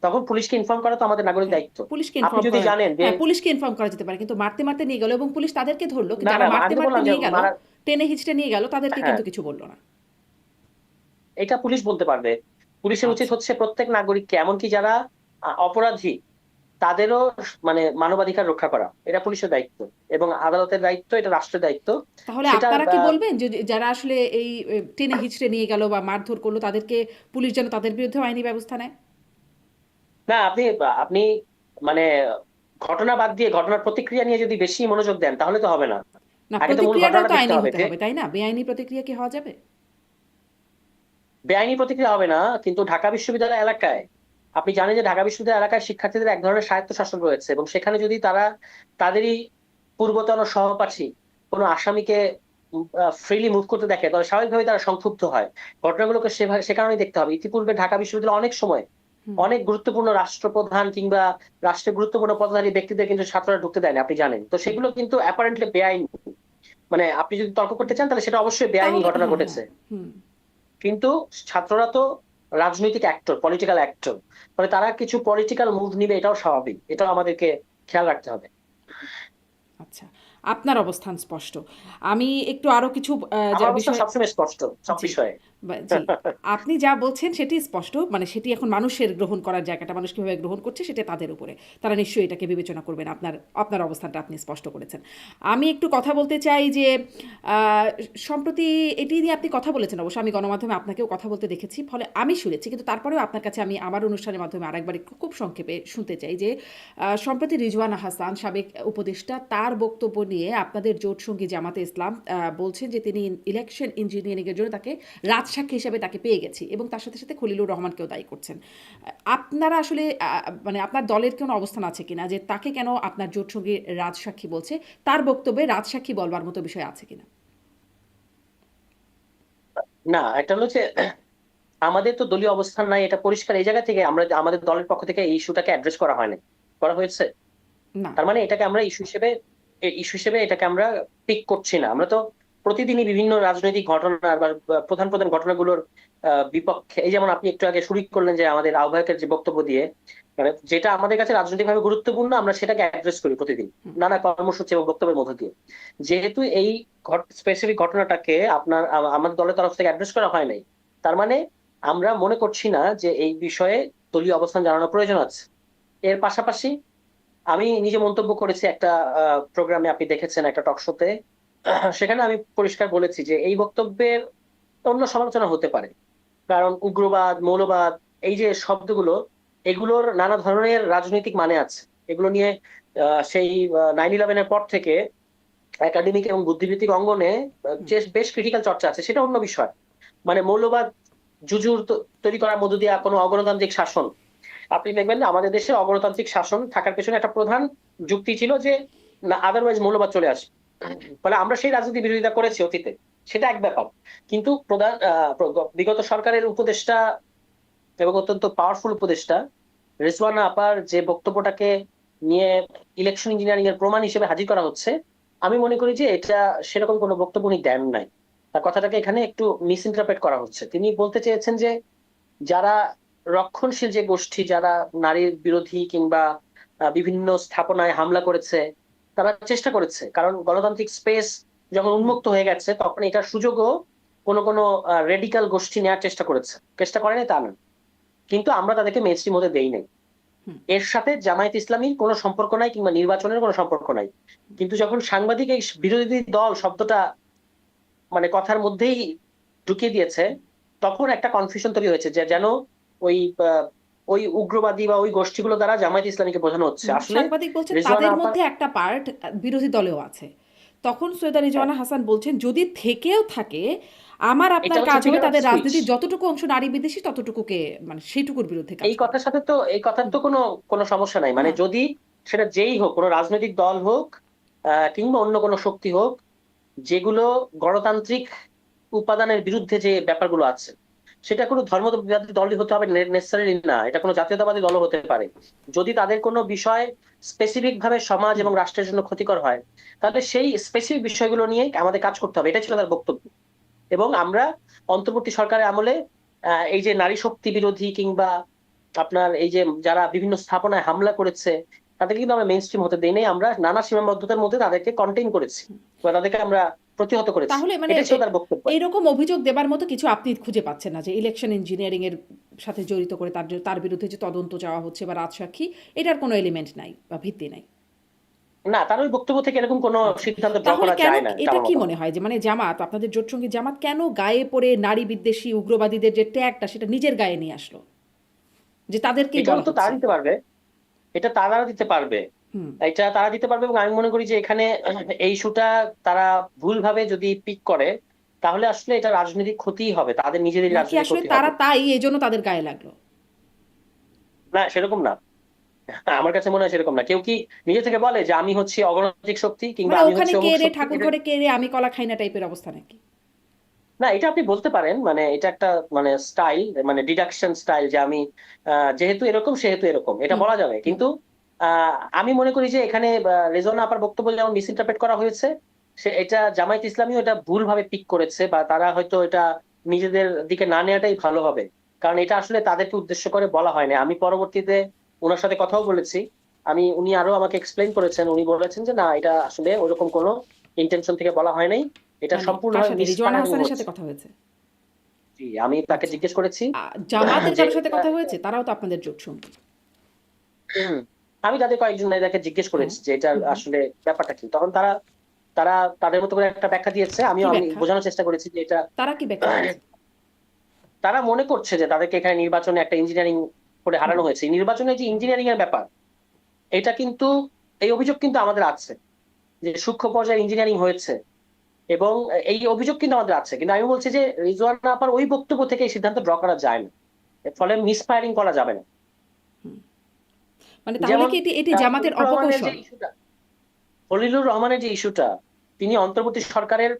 [SPEAKER 3] তখন পুলিশকে ইনফর্ম করা তো আমাদের নাগরিক
[SPEAKER 2] হ্যাঁ,
[SPEAKER 3] দায়িত্ব।
[SPEAKER 2] পুলিশকে
[SPEAKER 3] আপনি
[SPEAKER 2] ইনফর্ম
[SPEAKER 3] যদি
[SPEAKER 2] করা,
[SPEAKER 3] জানেন যে
[SPEAKER 2] হ্যাঁ, পুলিশকে ইনফর্ম করা যেতে পারে, কিন্তু মারতে মারতে নিয়ে গেল এবং পুলিশ তাদেরকে ধরলো,
[SPEAKER 3] না
[SPEAKER 2] যারা
[SPEAKER 3] না,
[SPEAKER 2] মারতে
[SPEAKER 3] আমি তো
[SPEAKER 2] মারতে
[SPEAKER 3] বললাম যে
[SPEAKER 2] নিয়ে গেল
[SPEAKER 3] মারা,
[SPEAKER 2] টেনে হিচড়ে নিয়ে গেল তাদেরকে
[SPEAKER 3] হ্যাঁ,
[SPEAKER 2] কিন্তু কিছু বললো না।
[SPEAKER 3] এটা পুলিশ বলতে পারবে। পুলিশের উচিত
[SPEAKER 2] আচ্ছা।
[SPEAKER 3] হচ্ছে প্রত্যেক নাগরিককে, এমনকি যারা অপরাধী, তাদেরও মানে মানবাধিকার রক্ষা করা, এটা পুলিশের দায়িত্ব এবং আদালতের দায়িত্ব, এটা রাষ্ট্রের দায়িত্ব।
[SPEAKER 2] তাহলে
[SPEAKER 3] সেটা
[SPEAKER 2] আপনারা কি বলবেন যে যারা আসলে এই টেনে হিচড়ে নিয়ে গেল বা মারধর করলো তাদেরকে পুলিশ যেন তাদের বিরুদ্ধে আইনি ব্যবস্থা নেয়?
[SPEAKER 3] না, আপনি আপনি মানে ঘটনা বাদ দিয়ে ঘটনার প্রতিক্রিয়া নিয়ে যদি বেশি মনোযোগ দেন তাহলে তো হবে না।
[SPEAKER 2] না,
[SPEAKER 3] আগে তো মূল
[SPEAKER 2] প্রতিক্রিয়াটাও
[SPEAKER 3] ঘটনাটা
[SPEAKER 2] তো
[SPEAKER 3] দেখতে
[SPEAKER 2] আইনি
[SPEAKER 3] হবে
[SPEAKER 2] হতে
[SPEAKER 3] যে
[SPEAKER 2] হবে, তাই না? বেআইনি প্রতিক্রিয়া কি হওয়া যাবে?
[SPEAKER 3] বেআইনি প্রতিক্রিয়া হবে না, কিন্তু ঢাকা বিশ্ববিদ্যালয় এলাকায় আপনি জানেন যে ঢাকা বিশ্ববিদ্যালয় এলাকায় শিক্ষার্থীদের এক ধরনের স্বায়ত্তশাসন রয়েছে, এবং সেখানে যদি তারা তাদেরই পূর্বতন সহপাঠী কোনো আসামিকে ফ্রিলি মুভ করতে দেখে, তাহলে স্বাভাবিকভাবে তারা সংক্ষুব্ধ হয়। ঘটনাগুলোকে সে কারণেই দেখতে হবে। ইতিপূর্বে ঢাকা বিশ্ববিদ্যালয় অনেক সময় অনেক গুরুত্বপূর্ণ রাষ্ট্রপ্রধান কিংবা রাষ্ট্রের গুরুত্বপূর্ণ পদধারী ব্যক্তিদের কিন্তু ছাত্ররা ঢুকতে দেয়নি, আপনি জানেন তো। সেগুলো কিন্তু অ্যাপারেন্টলি বেআইনি। মানে আপনি যদি তর্ক করতে চান তাহলে সেটা অবশ্যই বেআইনি
[SPEAKER 2] তাহলে
[SPEAKER 3] ঘটনা
[SPEAKER 2] হ্যাঁ, হ্যাঁ,
[SPEAKER 3] ঘটেছে,
[SPEAKER 2] হুম।
[SPEAKER 3] কিন্তু ছাত্ররা তো রাজনৈতিক অ্যাক্টর, পলিটিক্যাল অ্যাক্টর, ফলে তারা কিছু পলিটিক্যাল মুভ নিবে, এটাও স্বাভাবিক, এটাও আমাদেরকে খেয়াল রাখতে হবে।
[SPEAKER 2] আচ্ছা, আপনার অবস্থান স্পষ্ট। আমি একটু আরো কিছু
[SPEAKER 3] আমার অবস্থা
[SPEAKER 2] বিষয়,
[SPEAKER 3] সবসময় স্পষ্ট সব
[SPEAKER 2] জি,
[SPEAKER 3] বিষয়ে।
[SPEAKER 2] জি, আপনি যা বলছেন সেটি স্পষ্ট, মানে সেটি এখন মানুষের গ্রহণ করার জায়গাটা, মানুষ কিভাবে গ্রহণ করছে সেটা তাদের উপরে, তারা নিশ্চয়ই এটাকে বিবেচনা করবেন। আপনার আপনার অবস্থানটা আপনি স্পষ্ট করেছেন। আমি একটু কথা বলতে চাই যে আহ, সম্প্রতি এটি নিয়ে আপনি কথা বলেছেন, অবশ্য আমি গণমাধ্যমে আপনাকেও কথা বলতে দেখেছি, ফলে আমি শুনেছি, কিন্তু তারপরেও আপনার কাছে আমি আমার অনুষ্ঠানের মাধ্যমে আরেকবার একটু খুব সংক্ষেপে শুনতে চাই যে সম্প্রতি রিজওয়ানা হাসান, সাবেক উপদেষ্টা, তার বক্তব্য নিয়ে আপনাদের জোটসঙ্গী জামাতে ইসলাম বলছেন যে তিনি ইলেকশন ইঞ্জিনিয়ারিংয়ের জন্য তাকে রাজসাক্ষী হিসেবে তাকে পেয়ে গেছি, এবং তার সাথে সাথে খলিলুর রহমানকেও দায়ী করছেন। আপনারা আসলে মানে আপনার দলের কোনো অবস্থান আছে কিনা যে তাকে কেন আপনার জোটসঙ্গী রাজসাক্ষী বলছে, তার বক্তব্যে রাজসাক্ষী বলবার মতো বিষয় আছে কিনা?
[SPEAKER 3] না, একটা হলো যে আমাদের তো দলীয় অবস্থান নাই, এটা পরিষ্কার। এই জায়গা থেকে আমরা আমাদের দলের পক্ষ থেকে এই ইস্যুটাকে অ্যাড্রেস করা হয়নি, করা হয়েছে।
[SPEAKER 2] না।
[SPEAKER 3] তার মানে এটাকে আমরা ইস্যু হিসেবে এটাকে আমরা পিক করছি না। আমরা তো প্রতিদিনই বিভিন্ন রাজনৈতিক ঘটনা বা প্রধান প্রধান ঘটনাগুলোর বিপক্ষে, এই যেমন আপনি একটু আগে শুরু করলেন যে আমাদের আহ্বায়কের যে বক্তব্য দিয়ে, মানে যেটা আমাদের কাছে রাজনৈতিকভাবে গুরুত্বপূর্ণ আমরা সেটাকে অ্যাড্রেস করি প্রতিদিন নানা কর্মসূচি এবং বক্তব্যের মধ্য দিয়ে। যেহেতু এই স্পেসিফিক ঘটনাটাকে আমাদের দলের তরফ থেকে অ্যাড্রেস করা হয় নাই, তার মানে আমরা মনে করছি না যে এই বিষয়ে দলীয় অবস্থান জানানোর প্রয়োজন আছে। এর পাশাপাশি আমি নিজে মন্তব্য করেছি একটা প্রোগ্রামে, আপনি দেখেছেন, একটা টক শোতে। সেখানে আমি পরিষ্কার বলেছি যে এই বক্তব্যের অন্য সমালোচনা হতে পারে, কারণ উগ্রবাদ, মৌলবাদ, এই যে শব্দগুলো, এগুলোর নানা ধরনের রাজনৈতিক মানে আছে। এগুলো নিয়ে সেই 9/11-এর পর থেকে একাডেমিক এবং বুদ্ধিবৃত্তিক অঙ্গনে যে বেশ ক্রিটিক্যাল চর্চা আছে, সেটা অন্য বিষয়। মানে মৌলবাদ জুজুর তৈরি করার মধ্য দিয়ে কোনো অগণতান্ত্রিক শাসন, আপনি দেখবেন যে আমাদের দেশে অগণতান্ত্রিক শাসন থাকার পেছনে একটা প্রধান যুক্তি ছিল যে না, আদারওয়াইজ মৌলবাদ চলে আসবে। ফলে আমরা সেই রাজনীতি বিরোধিতা করেছি অতীতে, সেটা এক ব্যাপার। কিন্তু প্রধান বিগত সরকারের উপদেষ্টা এবং অত্যন্ত পাওয়ারফুল উপদেষ্টা রিজওয়ানা আপার যে বক্তব্যটাকে নিয়ে ইলেকশন ইঞ্জিনিয়ারিং এর প্রমাণ হিসেবে হাজির করা হচ্ছে, আমি মনে করি যে এটা সেরকম কোনো বক্তব্য উনি দেন নাই। তার কথাটাকে এখানে একটু মিস ইন্টারপ্রেট করা হচ্ছে। তিনি বলতে চেয়েছেন যে যারা রক্ষণশীল যে গোষ্ঠী, যারা নারীর বিরোধী কিংবা বিভিন্ন স্থাপনায় হামলা করেছে, তারা চেষ্টা করেছে, কারণ গণতান্ত্রিক স্পেস যখন উন্মুক্ত হয়ে গেছে তখন এটার সুযোগও কোনো কোনো রেডিক্যাল গোষ্ঠী নেওয়ার চেষ্টা করেনি তা না, কিন্তু আমরা তাদেরকে মেইনস্ট্রিম হতে দেই নাই। এর সাথে জামায়াত ইসলামীর কোনো সম্পর্ক নাই কিংবা নির্বাচনের কোনো সম্পর্ক নাই। কিন্তু যখন সাংবাদিক এই বিরোধী দল শব্দটা মানে কথার মধ্যেই ঢুকিয়ে দিয়েছে, তখন একটা কনফিউশন তৈরি হয়েছে যে যেন ওই ওই উগ্রবাদী বা ওই গোষ্ঠীগুলো দ্বারা জামায়াত ইসলামীকে বোঝানো হচ্ছে। আসলে
[SPEAKER 2] সাংবাদিক বলছেন
[SPEAKER 3] রিজওয়ানা
[SPEAKER 2] তাদের
[SPEAKER 3] আপা,
[SPEAKER 2] মধ্যে একটা পার্ট বিরোধী দলেও আছে। তখন সৈয়দা
[SPEAKER 3] হ্যাঁ,
[SPEAKER 2] রিজওয়ানা হাসান বলছেন যদি থেকেও থাকে, আমার
[SPEAKER 3] এটা
[SPEAKER 2] আপনার
[SPEAKER 3] হচ্ছে
[SPEAKER 2] কাজ হবে
[SPEAKER 3] ফিগার অফ
[SPEAKER 2] তাদের
[SPEAKER 3] স্পিচ।
[SPEAKER 2] রাজনীতির যতটুকু অংশ নারী বিদ্বেষী ততটুকুকে, মানে সেইটুকুর বিরুদ্ধে কাজ
[SPEAKER 3] এই
[SPEAKER 2] করা।
[SPEAKER 3] কথার সাথে তো এই কথার তো কোনো কোনো সমস্যা নাই। মানে
[SPEAKER 2] না।
[SPEAKER 3] যদি সেটা যেই হোক, কোনো রাজনৈতিক দল হোক কিংবা অন্য কোনো শক্তি হোক, যেগুলো গণতান্ত্রিক উপাদানের বিরুদ্ধে যে ব্যাপারগুলো আছে, সেটা কোনো ধর্মবাদী দলই হতে হবে নেসেসারিলি না, এটা কোনো জাতীয়তাবাদী দলও হতে পারে। যদি তাদের কোনো বিষয় স্পেসিফিক ভাবে সমাজ এবং রাষ্ট্রের জন্য ক্ষতিকর হয়, তাহলে সেই স্পেসিফিক বিষয়গুলো নিয়ে আমাদের কাজ করতে হবে, এটা ছিল তার বক্তব্য। এবং আমরা অন্তর্বর্তী সরকারের আমলে এই যে নারী শক্তি বিরোধী কিংবা আপনার এই যে যারা বিভিন্ন স্থাপনায় হামলা করেছে, তাদেরকে কিন্তু আমরা মেইন স্ট্রিম হতে দেই নাই। আমরা নানা সীমাবদ্ধতার মধ্যে তাদেরকে কন্টেইন করেছি বা তাদেরকে আমরা প্রতিহত করেছি,
[SPEAKER 2] তাহলে মানে
[SPEAKER 3] এটা ছিল তার বক্তব্য।
[SPEAKER 2] এইরকম অভিযোগ দেবার মতো কিছু আপনি খুঁজে পাচ্ছেন না যে ইলেকশন ইঞ্জিনিয়ারিং এর সাথে জড়িত করে তার বিরুদ্ধে যে তদন্ত চাওয়া হচ্ছে বা রাজসাক্ষী, এটার কোনো এলিমেন্ট নাই বা ভিত্তি নাই?
[SPEAKER 3] না, তার ওই বক্তব্য থেকে এরকম কোনো
[SPEAKER 2] আচ্ছা,
[SPEAKER 3] সিদ্ধান্ত ড্র
[SPEAKER 2] তাহলে
[SPEAKER 3] করা
[SPEAKER 2] কেন
[SPEAKER 3] যায় না,
[SPEAKER 2] এটা
[SPEAKER 3] আমার
[SPEAKER 2] কি
[SPEAKER 3] মতামত।
[SPEAKER 2] মনে হয় যে মানে জামাত, আপনাদের জোটসঙ্গী জামাত কেন গায়ে পড়ে নারী বিদ্বেষী উগ্রবাদীদের যে ট্যাগটা সেটা নিজের গায়ে নিয়ে আসলো, যে তাদেরকেই
[SPEAKER 3] এটাও
[SPEAKER 2] বলা
[SPEAKER 3] তো তারা
[SPEAKER 2] হচ্ছে?
[SPEAKER 3] দিতে পারবে, এটা তারা দিতে পারবে,
[SPEAKER 2] হুম।
[SPEAKER 3] এটা তারা দিতে পারবে। এবং আমি মনে করি যে এখানে এই ইস্যুটা তারা ভুলভাবে যদি পিক করে, তাহলে আসলে এটা রাজনৈতিক ক্ষতিই হবে, তাদের নিজেদের
[SPEAKER 2] নাকি
[SPEAKER 3] রাজনৈতিক
[SPEAKER 2] আসলে
[SPEAKER 3] ক্ষতি
[SPEAKER 2] তারা
[SPEAKER 3] হবে।
[SPEAKER 2] তাই এই জন্য তাদের গায়ে লাগলো?
[SPEAKER 3] না, সেরকম না। আমার কাছে মনে হয় সেরকম না। কেউ কি নিজে থেকে বলে যে আমি হচ্ছে অগণতান্ত্রিক শক্তি, কিংবা
[SPEAKER 2] মানে
[SPEAKER 3] আমি
[SPEAKER 2] ওখানে
[SPEAKER 3] হচ্ছে
[SPEAKER 2] কে
[SPEAKER 3] অমুক
[SPEAKER 2] রে,
[SPEAKER 3] শক্তি?
[SPEAKER 2] ঠাকুর ঘরে কে রে, আমি কলা খাই না টাইপের অবস্থা নাকি?
[SPEAKER 3] না, এটা আপনি বলতে পারেন, মানে এটা একটা মানে স্টাইল, মানে ডিডাকশন স্টাইল, যে আমি যেহেতু এরকম সেহেতু এরকম, এটা
[SPEAKER 2] হুম।
[SPEAKER 3] বলা যাবে।
[SPEAKER 2] হুম।
[SPEAKER 3] কিন্তু আমি মনে করি যে এখানে রেজওয়ানা আপার বক্তব্য যেমন মিস ইন্টারপ্রেট করা হয়েছে, সে এটা জামায়াত ইসলামীও এটা ভুলভাবে পিক করেছে, বা তারা হয়তো এটা নিজেদের দিকে না নেওয়াটাই ভালো হবে। কারণ এটা আসলে তাদেরকে উদ্দেশ্য করে বলা হয়নি। আমি পরবর্তীতে ওনার সাথে কথাও বলেছি, উনি আরো আমাকে এক্সপ্লেইন করেছেন। উনি বলেছেন যে না, এটা আসলে ওরকম কোনো ইন্টেনশন থেকে বলা হয় নাই, এটা
[SPEAKER 2] মানে কার
[SPEAKER 3] সম্পূর্ণভাবে
[SPEAKER 2] সাথে, রিজওয়ানা
[SPEAKER 3] মিসফায়ারিং
[SPEAKER 2] হাসানের সাথে
[SPEAKER 3] হচ্ছে।
[SPEAKER 2] কথা হয়েছে?
[SPEAKER 3] জি, আমি তাকে
[SPEAKER 2] আচ্ছা,
[SPEAKER 3] জিজ্ঞেস করেছি
[SPEAKER 2] জামাতের
[SPEAKER 3] যে
[SPEAKER 2] কারোর সাথে কথা হয়েছে? তারাও তো আপনাদের জোট সঙ্গী।
[SPEAKER 3] হুম, আমি তাদের কয়েকজন নেতাকে জিজ্ঞেস
[SPEAKER 2] হ্যাঁ।
[SPEAKER 3] করেছি যে এটা
[SPEAKER 2] হুম। হুম।
[SPEAKER 3] আসলে ব্যাপারটা কি। তখন তারা তারা তাদের মতো করে একটা ব্যাখ্যা দিয়েছে।
[SPEAKER 2] কি
[SPEAKER 3] আমি
[SPEAKER 2] ব্যাখ্যা?
[SPEAKER 3] বোঝানোর চেষ্টা করেছি যে এটা
[SPEAKER 2] তারা কি ব্যাখ্যা দিয়েছে?
[SPEAKER 3] তারা মনে করছে যে তাদেরকে এখানে নির্বাচনে একটা ইঞ্জিনিয়ারিং করে
[SPEAKER 2] হুম।
[SPEAKER 3] হারানো হয়েছে। নির্বাচনে যে ইঞ্জিনিয়ারিং এর ব্যাপার, এটা কিন্তু, এই অভিযোগ কিন্তু আমাদের আছে যে সূক্ষ্ম পর্যায়ে ইঞ্জিনিয়ারিং হয়েছে, এবং এই অভিযোগ কিন্তু আমাদের আছে। কিন্তু আমি বলছি যে রিজওয়ানা আপার ওই বক্তব্য থেকে এই সিদ্ধান্ত ড্র করা যায় না, এর ফলে মিসফায়ারিং করা যাবে না।
[SPEAKER 2] হুম। মানে তাহলে
[SPEAKER 3] যেমন
[SPEAKER 2] কি এটি এটি জামাতের
[SPEAKER 3] খলিলুর রহমানের যে
[SPEAKER 2] অপকৌশল?
[SPEAKER 3] ইস্যুটা, খলিলুর রহমানের যে ইস্যুটা, তিনি অন্তর্বর্তী সরকারের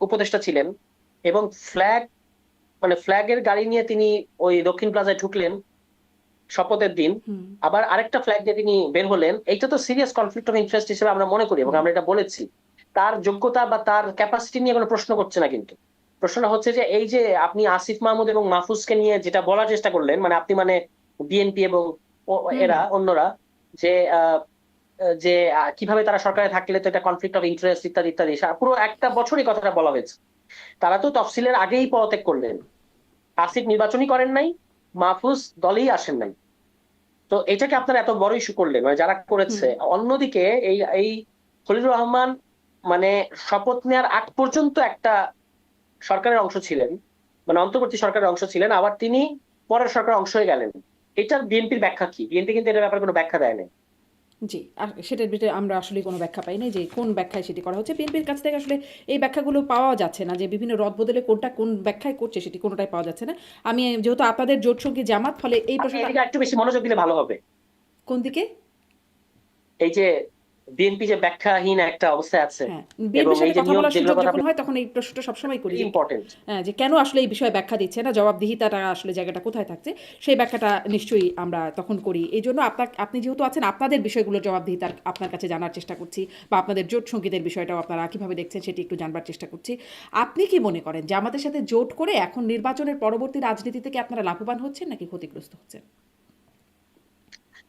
[SPEAKER 3] উপদেষ্টা ছিলেন, এবং ফ্ল্যাগের গাড়ি নিয়ে তিনি ওই দক্ষিণ প্লাজায় ঢুকলেন শপথের দিন,
[SPEAKER 2] হুম।
[SPEAKER 3] আবার আরেকটা ফ্ল্যাগ দিয়ে তিনি বের হলেন। এইটা তো সিরিয়াস কনফ্লিক্ট অফ ইন্টারেস্ট হিসেবে আমরা মনে করি, এবং
[SPEAKER 2] হুম।
[SPEAKER 3] আমরা এটা বলেছি। তার যোগ্যতা বা তার ক্যাপাসিটি নিয়ে কোনো প্রশ্ন করছে না, কিন্তু প্রশ্নটা হচ্ছে যে এই যে আপনি আসিফ মাহমুদ এবং মাহফুজকে নিয়ে যেটা বলার চেষ্টা করলেন, মানে আপনি মানে বিএনপি এবং
[SPEAKER 2] হুম।
[SPEAKER 3] এরা
[SPEAKER 2] হুম।
[SPEAKER 3] অন্যরা, যে যে কিভাবে তারা সরকারে থাকলে তো এটা কনফ্লিক্ট অফ ইন্টারেস্ট ইত্যাদি ইত্যাদি, পুরো একটা বছরই কথাটা বলা হয়েছে। তারা তো তফসিলের আগেই পদত্যাগ করলেন। আসিফ নির্বাচনই করেন নাই, মাহফুজ দলেই আসেন নাই। তো এটাকে আপনারা এত বড় ইস্যু করলেন, মানে যারা
[SPEAKER 2] হুম।
[SPEAKER 3] করেছে। অন্যদিকে এই এই খলিলুর রহমান মানে শপথ নেওয়ার আগ পর্যন্ত একটা সরকারের অংশ ছিলেন, মানে অন্তর্বর্তী সরকারের অংশ ছিলেন, আবার তিনি পরের সরকারের অংশ হয়ে গেলেন। এটার বিএনপির ব্যাখ্যা কি? বিএনপি কিন্তু এটার ব্যাপারে কোনো ব্যাখ্যা দেয় না।
[SPEAKER 2] জি, আর সেটার ভিতরে আমরা আসলে কোনো ব্যাখ্যা পাই নাই যে কোন ব্যাখ্যায় সেটি করা হচ্ছে। বিএনপির কাছ থেকে আসলে এই ব্যাখ্যাগুলো পাওয়া যাচ্ছে না, যে বিভিন্ন রদবদলে কোনটা কোন ব্যাখ্যায় করছে সেটি কোনোটাই পাওয়া যাচ্ছে না। আমি যেহেতু আপনাদের জোটসঙ্গী জামাত, ফলে এই
[SPEAKER 3] আপনি
[SPEAKER 2] প্রশ্নটা
[SPEAKER 3] এদিকে একটু বেশি মনোযোগ দিলে ভালো হবে।
[SPEAKER 2] কোন দিকে?
[SPEAKER 3] এই যে বিএনপি যে ব্যাখ্যাহীন একটা অবস্থায় আছে,
[SPEAKER 2] হ্যাঁ,
[SPEAKER 3] এবং
[SPEAKER 2] বিএনপির
[SPEAKER 3] এই
[SPEAKER 2] সাথে
[SPEAKER 3] যে
[SPEAKER 2] কথা
[SPEAKER 3] নিয়োগ
[SPEAKER 2] বলার
[SPEAKER 3] যেগুলোর
[SPEAKER 2] সুযোগ
[SPEAKER 3] কথা
[SPEAKER 2] যখন
[SPEAKER 3] আপনি,
[SPEAKER 2] হয় তখন এই প্রশ্নটা সবসময় করি
[SPEAKER 3] ভেরি
[SPEAKER 2] যে
[SPEAKER 3] ইম্পর্টেন্ট।
[SPEAKER 2] যে কেন আসলে এই বিষয়ে ব্যাখ্যা দিচ্ছে না, জবাবদিহিতাটা আসলে জায়গাটা কোথায় থাকছে, সেই ব্যাখ্যাটা নিশ্চয়ই আমরা তখন করি। এই জন্য আপনি যেহেতু আছেন, আপনাদের বিষয়গুলোর জবাবদিহিতা আপনার কাছে জানার চেষ্টা করছি, বা আপনাদের জোট সঙ্গীদের বিষয়টাও আপনারা কীভাবে দেখছেন সেটি একটু জানবার চেষ্টা করছি। আপনি কি মনে করেন যে আমাদের সাথে জোট করে এখন নির্বাচনের পরবর্তী রাজনীতি থেকে আপনারা লাভবান হচ্ছেন নাকি ক্ষতিগ্রস্ত হচ্ছেন?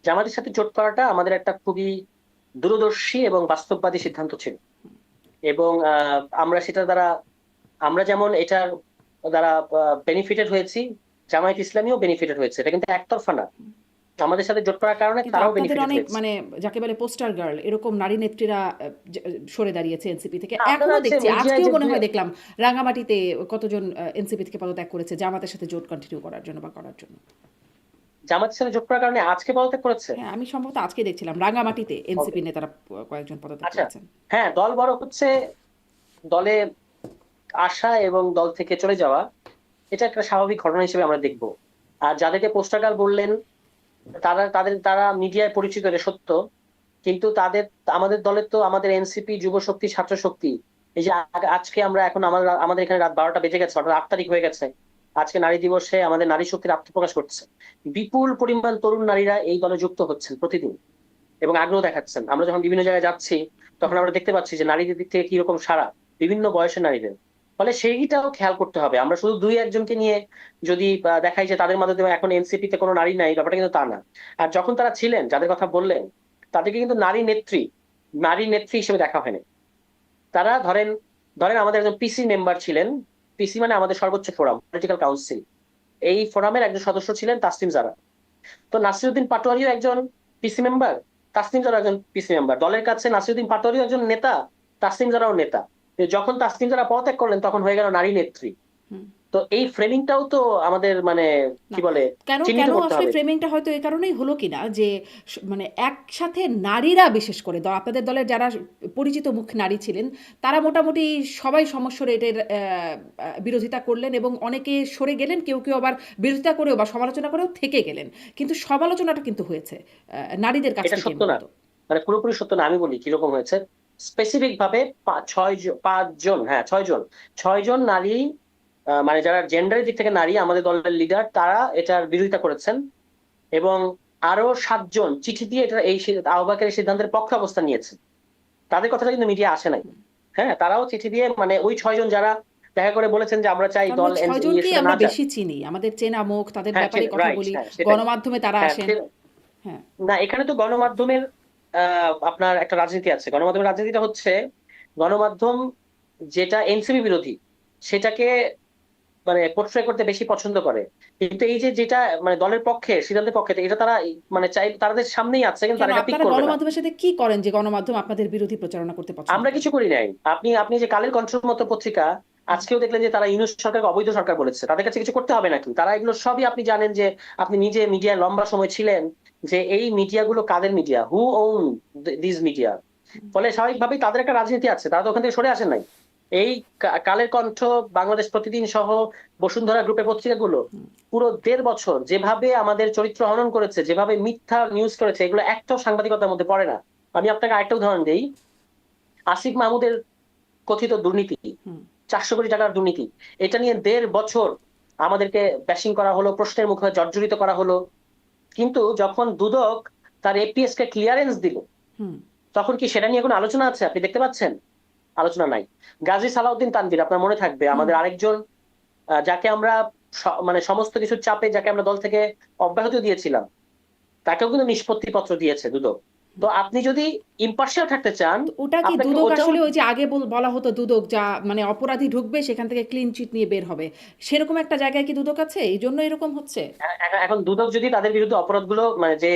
[SPEAKER 3] জামাতের সাথে জোট করাটা আমাদের একটা খুবই দূরদর্শী এবং বাস্তববাদী সিদ্ধান্ত ছিল, এবং আমরা সেটা দ্বারা, আমরা যেমন এটার দ্বারা বেনিফিটেড হয়েছি, জামায়াত ইসলামীও বেনিফিটেড হয়েছে। এটা কিন্তু একতরফা না, আমাদের সাথে জোট করার কারণে
[SPEAKER 2] কিন্তু
[SPEAKER 3] তারাও
[SPEAKER 2] আপনাদের
[SPEAKER 3] বেনিফিটেড
[SPEAKER 2] অনেক
[SPEAKER 3] হয়েছে।
[SPEAKER 2] মানে যাকে বলে পোস্টার গার্ল এরকম নারী নেত্রীরা সরে দাঁড়িয়েছে এনসিপি থেকে,
[SPEAKER 3] আপনারা
[SPEAKER 2] এখনো
[SPEAKER 3] হচ্ছে
[SPEAKER 2] দেখছি,
[SPEAKER 3] মিডিয়ায়
[SPEAKER 2] আজকেও
[SPEAKER 3] যে
[SPEAKER 2] মনে হয় দেখলাম রাঙামাটিতে কতজন এনসিপি থেকে পদত্যাগ করেছে জামাতের সাথে জোট কন্টিনিউ করার জন্য বা করার জন্য।
[SPEAKER 3] জামাতের সাথে জোট করার কারণে আজকে পদত্যাগ করেছে।
[SPEAKER 2] হ্যাঁ, আমি সম্ভবত আজকে দেখছিলাম রাঙামাটিতে
[SPEAKER 3] ওকে,
[SPEAKER 2] এনসিপি নেতারা কয়েকজন পদত্যাগ
[SPEAKER 3] আচ্ছা।
[SPEAKER 2] করেছেন।
[SPEAKER 3] হ্যাঁ, দল বড় হচ্ছে, দলে আসা এবং দল থেকে চলে যাওয়া, এটা একটা স্বাভাবিক ঘটনা হিসেবে আমরা দেখব। আর যাদেরকে পোস্টার গার্ল বললেন, তারা মিডিয়ায় পরিচিত, এটা সত্য। কিন্তু আমাদের দলের তো, আমাদের এনসিপি, যুব শক্তি, ছাত্র শক্তি, এই যে আজকে আমরা এখন আমাদের এখানে রাত 12টা বেজে গেছে, অর্থাৎ 8 তারিখ হয়ে গেছে। আজকে নারী দিবসে আমাদের নারী শক্তির আত্মপ্রকাশ করছে। বিপুল পরিমাণ তরুণ নারীরা এই দলে যুক্ত হচ্ছেন প্রতিদিন, এবং আগ্রহ দেখাচ্ছেন। আমরা যখন বিভিন্ন জায়গায় যাচ্ছি, তখন আমরা দেখতে পাচ্ছি যে নারীদের দিক থেকে কিরকম সাড়া, বিভিন্ন বয়সের নারীদের। ফলে সেইটাও খেয়াল করতে হবে। আমরা শুধু দুই একজনকে নিয়ে যদি দেখাই যে তাদের মাধ্যমে এখন এনসিপি তে কোনো নারী নাই, ব্যাপারটা কিন্তু তা না। আর যখন তারা ছিলেন, যাদের কথা বললেন, তাদেরকে কিন্তু নারী নেত্রী হিসেবে দেখা হয়নি। তারা ধরেন ধরেন আমাদের একজন পিসি মেম্বার ছিলেন, পিসি মানে আমাদের সর্বোচ্চ ফোরাম, পলিটিক্যাল কাউন্সিল, এই ফোরামের একজন সদস্য ছিলেন তাসলিম জারা। তো নাসিরউদ্দিন পাটোয়ারিও একজন পিসি মেম্বার, তাসলিম জারা একজন পিসি মেম্বার। দলের কাছে নাসিরউদ্দিন পাটোয়ারিও একজন নেতা, তাসলিম জারাও নেতা। যখন তাসলিম জারা পদত্যাগ করলেন তখন হয়ে গেল নারী নেত্রী। তো এই ফ্রেমিংটাও তো আমাদের মানে কি বলে
[SPEAKER 2] কেন
[SPEAKER 3] চিহ্নিত
[SPEAKER 2] কেন
[SPEAKER 3] করতে
[SPEAKER 2] আসলে
[SPEAKER 3] হবে।
[SPEAKER 2] ফ্রেমিংটা হয়তো এই কারণেই হলো কিনা যে মানে একসাথে নারীরা, বিশেষ করে আপনাদের দলের যারা পরিচিত মুখ নারী ছিলেন, তারা মোটামুটি সবাই সমস্যা এটার বিরোধিতা করলেন এবং অনেকে সরে গেলেন, কেউ কেউ আবার বিরোধিতা করেও বা সমালোচনা করেও থেকে গেলেন, কিন্তু সমালোচনাটা কিন্তু হয়েছে নারীদের কাছ
[SPEAKER 3] এটা
[SPEAKER 2] থেকে
[SPEAKER 3] সত্য না,
[SPEAKER 2] মূলত।
[SPEAKER 3] মানে পুরোপুরি সত্য না। আমি বলি কিরকম হয়েছে। স্পেসিফিক ভাবে পাঁচজন, হ্যাঁ 6 জন, 6 জন নারী, মানে যারা জেন্ডারের দিক থেকে নারী আমাদের দলের লিডার, তারা এটার বিরোধিতা করেছেন। এবং আরো 7 জন চিঠি দিয়ে এটা এই আহ্বায়কের এই সিদ্ধান্তের পক্ষে অবস্থান নিয়েছে। তাদের কথাটা কিন্তু মিডিয়া আসে নাই। হ্যাঁ, তারাও চিঠি দিয়ে, মানে ওই 6 জন যারা দেখা করে বলেছেন যে আমরা চাই
[SPEAKER 2] কারণ
[SPEAKER 3] দল
[SPEAKER 2] ওই ছয়জনকেই
[SPEAKER 3] না
[SPEAKER 2] আমরা
[SPEAKER 3] যাক।
[SPEAKER 2] বেশি চিনি, আমাদের চেনা মুখ, তাদের
[SPEAKER 3] হ্যাঁ
[SPEAKER 2] ব্যাপারে কথা
[SPEAKER 3] রাইট,
[SPEAKER 2] বলি,
[SPEAKER 3] হ্যাঁ সেটাই।
[SPEAKER 2] গণমাধ্যমে তারা
[SPEAKER 3] হ্যাঁ
[SPEAKER 2] আসেন। হ্যাঁ,
[SPEAKER 3] না, এখানে তো গণমাধ্যমের আপনার একটা রাজনীতি আছে। গণমাধ্যমের রাজনীতিটা হচ্ছে গণমাধ্যম যেটা এনসিপি বিরোধী সেটাকে মানে পোর্ট্রে করতে বেশি পছন্দ করে। কিন্তু এই যে যেটা মানে দলের পক্ষে, সিদ্ধান্তের পক্ষে, এটা তারা মানে চাই, তাদের সামনেই আছে, কিন্তু
[SPEAKER 2] কেন
[SPEAKER 3] তারা এটা পিক
[SPEAKER 2] আপনারা
[SPEAKER 3] করবে না।
[SPEAKER 2] গণমাধ্যমের সাথে কি করেন যে গণমাধ্যম আপনাদের বিরোধী প্রচারণা করতে পছন্দ
[SPEAKER 3] আমরা
[SPEAKER 2] করে?
[SPEAKER 3] কিছু করি নাই। আপনি আপনি যে কালের কণ্ঠের মতো পত্রিকা, আজকেও দেখলেন যে তারা ইউনূস সরকারকে অবৈধ সরকার বলেছে। তাদের কাছে কিছু করতে হবে নাকি? তারা এগুলো সবই, আপনি জানেন যে আপনি নিজে মিডিয়ায় লম্বা সময় ছিলেন, যে এই মিডিয়াগুলো কাদের media, who own this media. ফলে স্বাভাবিকভাবেই তাদের একটা রাজনীতি আছে, তারা তো ওখান থেকে সরে আসেন নাই। এই কালের কণ্ঠ, বাংলাদেশ প্রতিদিন সহ বসুন্ধরা গ্রুপের পত্রিকাগুলো পুরো 1.5 বছর যেভাবে আমাদের চরিত্র হনন করেছে, যেভাবে মিথ্যা নিউজ করেছে, এগুলো একটাও সাংবাদিকতার মধ্যে পড়ে না। আমি আপনাকে আরেকটা উদাহরণ দিই। আসিফ মাহমুদের কথিত দুর্নীতি, 400 কোটি টাকার দুর্নীতি, এটা নিয়ে 1.5 বছর আমাদেরকে ব্যাশিং করা হলো, প্রশ্নের মুখে জর্জরিত করা হলো। কিন্তু যখন দুদক তার এপিএস কে ক্লিয়ারেন্স দিল,
[SPEAKER 2] হুম
[SPEAKER 3] তখন কি সেটা নিয়ে কোনো আলোচনা আছে? আপনি দেখতে পাচ্ছেন? আলোচনা নাই। গাজী সালাউদ্দিন তানভীর, আপনার মনে থাকবে,
[SPEAKER 2] হুম
[SPEAKER 3] আমাদের আরেকজন, যাকে আমরা মানে সমস্ত কিছুর চাপে যাকে আমরা দল থেকে অব্যাহতি দিয়েছিলাম, তাকেও কিন্তু নিষ্পত্তি পত্র দিয়েছে দুদক। তো আপনি যদি ইম্পার্শিয়াল থাকতে চান,
[SPEAKER 2] তো ওটা কি
[SPEAKER 3] আপনাকে
[SPEAKER 2] দুদক
[SPEAKER 3] ওটাও,
[SPEAKER 2] আসলে ওই যে আগে বলা হতো দুদক যা মানে অপরাধী ঢুকবে সেখান থেকে ক্লিন চিট নিয়ে বের হবে, সেরকম একটা জায়গায় কি দুদক আছে? এই জন্য এরকম হচ্ছে?
[SPEAKER 3] এখন দুদক যদি তাদের বিরুদ্ধে অপরাধগুলো মানে যে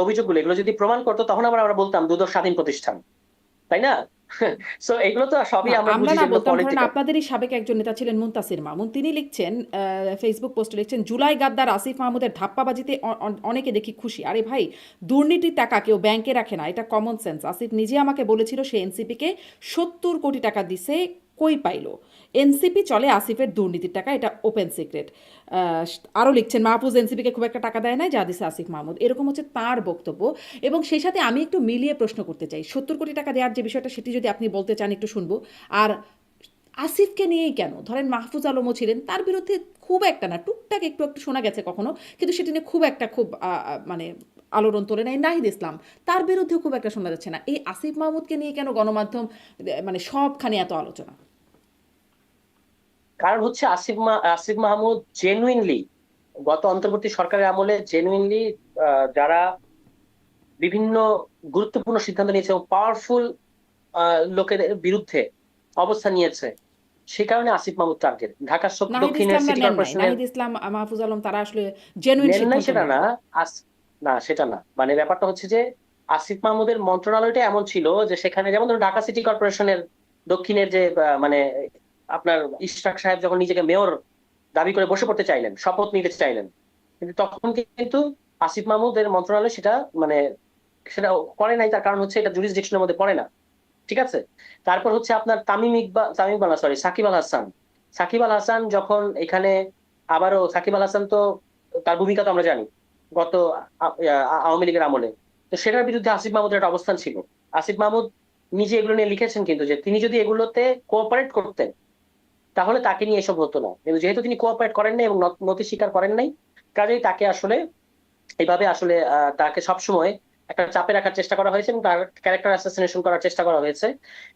[SPEAKER 3] অভিযোগগুলো এগুলো যদি প্রমাণ করতো, তখন আমরা বলতাম দুদক স্বাধীন প্রতিষ্ঠান, তাই না? সো এগুলো তো সবই
[SPEAKER 2] না,
[SPEAKER 3] আমরা
[SPEAKER 2] আমরা
[SPEAKER 3] বুঝি
[SPEAKER 2] না
[SPEAKER 3] যেগুলো
[SPEAKER 2] বলতাম। ধরেন
[SPEAKER 3] পলিটিক্যাল।
[SPEAKER 2] আপনাদেরই সাবেক একজন নেতা ছিলেন মুনতাসির মামুন, তিনি লিখছেন ফেসবুক পোস্টে লিখছেন, জুলাই গাদ্দার আসিফ মাহমুদের ধাপ্পাবাজিতে অনেকে দেখি খুশি। আরে ভাই, দুর্নীতির টাকা কেউ ব্যাংকে রাখে না, এটা কমন সেন্স। আসিফ নিজে আমাকে বলেছিল সে এনসিপিকে 70 কোটি টাকা দিছে, কই পাইলো? এনসিপি চলে আসিফের দুর্নীতির টাকা, এটা ওপেন সিক্রেট। আরও লিখছেন, মাহফুজ এনসিপিকে খুব একটা টাকা দেয় না, যা দিছে আসিফ মাহমুদ। এরকম হচ্ছে তার বক্তব্য। এবং সেই সাথে আমি একটু মিলিয়ে প্রশ্ন করতে চাই, 70 কোটি টাকা দেওয়ার যে বিষয়টা, সেটি যদি আপনি বলতে চান একটু শুনবো। আর আসিফকে নিয়েই কেন? ধরেন মাহফুজ আলমও ছিলেন, তার বিরুদ্ধে খুব একটা না, টুকটাক একটু একটু শোনা গেছে কখনো, কিন্তু সেটি নিয়ে খুব একটা মানে আলোড়ন তোলে নাই। নাহিদ ইসলাম, তার বিরুদ্ধেও খুব একটা শোনা যাচ্ছে না। এই আসিফ মাহমুদকে নিয়ে কেন গণমাধ্যম মানে সবখানে এত আলোচনা?
[SPEAKER 3] কারণ হচ্ছে আসিফ মাহমুদ জেনুইনলি গত অন্তর্বর্তী সরকারের আমলে জেনুইনলি যারা বিভিন্ন গুরুত্বপূর্ণ সিদ্ধান্ত নিয়েছে এবং পাওয়ারফুল লোকের বিরুদ্ধে অবস্থান নিয়েছে, সে কারণে আসিফ মাহমুদ টার্গেট। ঢাকা
[SPEAKER 2] নাহিদ
[SPEAKER 3] দক্ষিণের
[SPEAKER 2] ইসলামরা
[SPEAKER 3] সিটি
[SPEAKER 2] নেন নাই,
[SPEAKER 3] কর্পোরেশনের
[SPEAKER 2] নাহিদ ইসলাম মাহফুজ আলম তারা আসলে জেনুইন
[SPEAKER 3] নেন নাই
[SPEAKER 2] সিদ্ধান্ত
[SPEAKER 3] সেটা
[SPEAKER 2] নেন।
[SPEAKER 3] না। না সেটা না, মানে ব্যাপারটা হচ্ছে যে আসিফ মাহমুদের মন্ত্রণালয়টা এমন ছিল যে সেখানে, যেমন ধরুন ঢাকা সিটি কর্পোরেশনের দক্ষিণের যে মানে আপনার ইশরাক সাহেব যখন নিজেকে মেয়র দাবি করে বসে পড়তে চাইলেন, শপথ নিতে চাইলেন, কিন্তু তখন কিন্তু আসিফ মাহমুদের মন্ত্রণালয় সেটা মানে সেটা করে নাই। তার কারণ হচ্ছে এটা জুরিসডিকশনের মধ্যে পড়ে না। ঠিক আছে। তারপর হচ্ছে আপনার তামিম ইকবাল, সরি সাকিব আল হাসান। সাকিব আল হাসান যখন এখানে, আবারও সাকিব আল হাসান তো তার ভূমিকা তো আমরা জানি গত আওয়ামী লীগের আমলে। তো সেটার বিরুদ্ধে আসিফ মাহমুদের একটা অবস্থান ছিল। আসিফ মাহমুদ নিজে এগুলো নিয়ে লিখেছেন কিন্তু, যে তিনি যদি এগুলোতে কোঅপারেট করতেন তাহলে তাকে নিয়ে এসব হতো না। কিন্তু যেহেতু তিনি কোঅপারেট করেন নাই এবং নথি স্বীকার করেন নাই, কাজেই তাকে আসলে এইভাবে আসলে তাকে সবসময় একটা চাপে রাখার চেষ্টা করা হয়েছে এবং তার ক্যারেক্টার অ্যাসাসিনেশন করার চেষ্টা করা হয়েছে।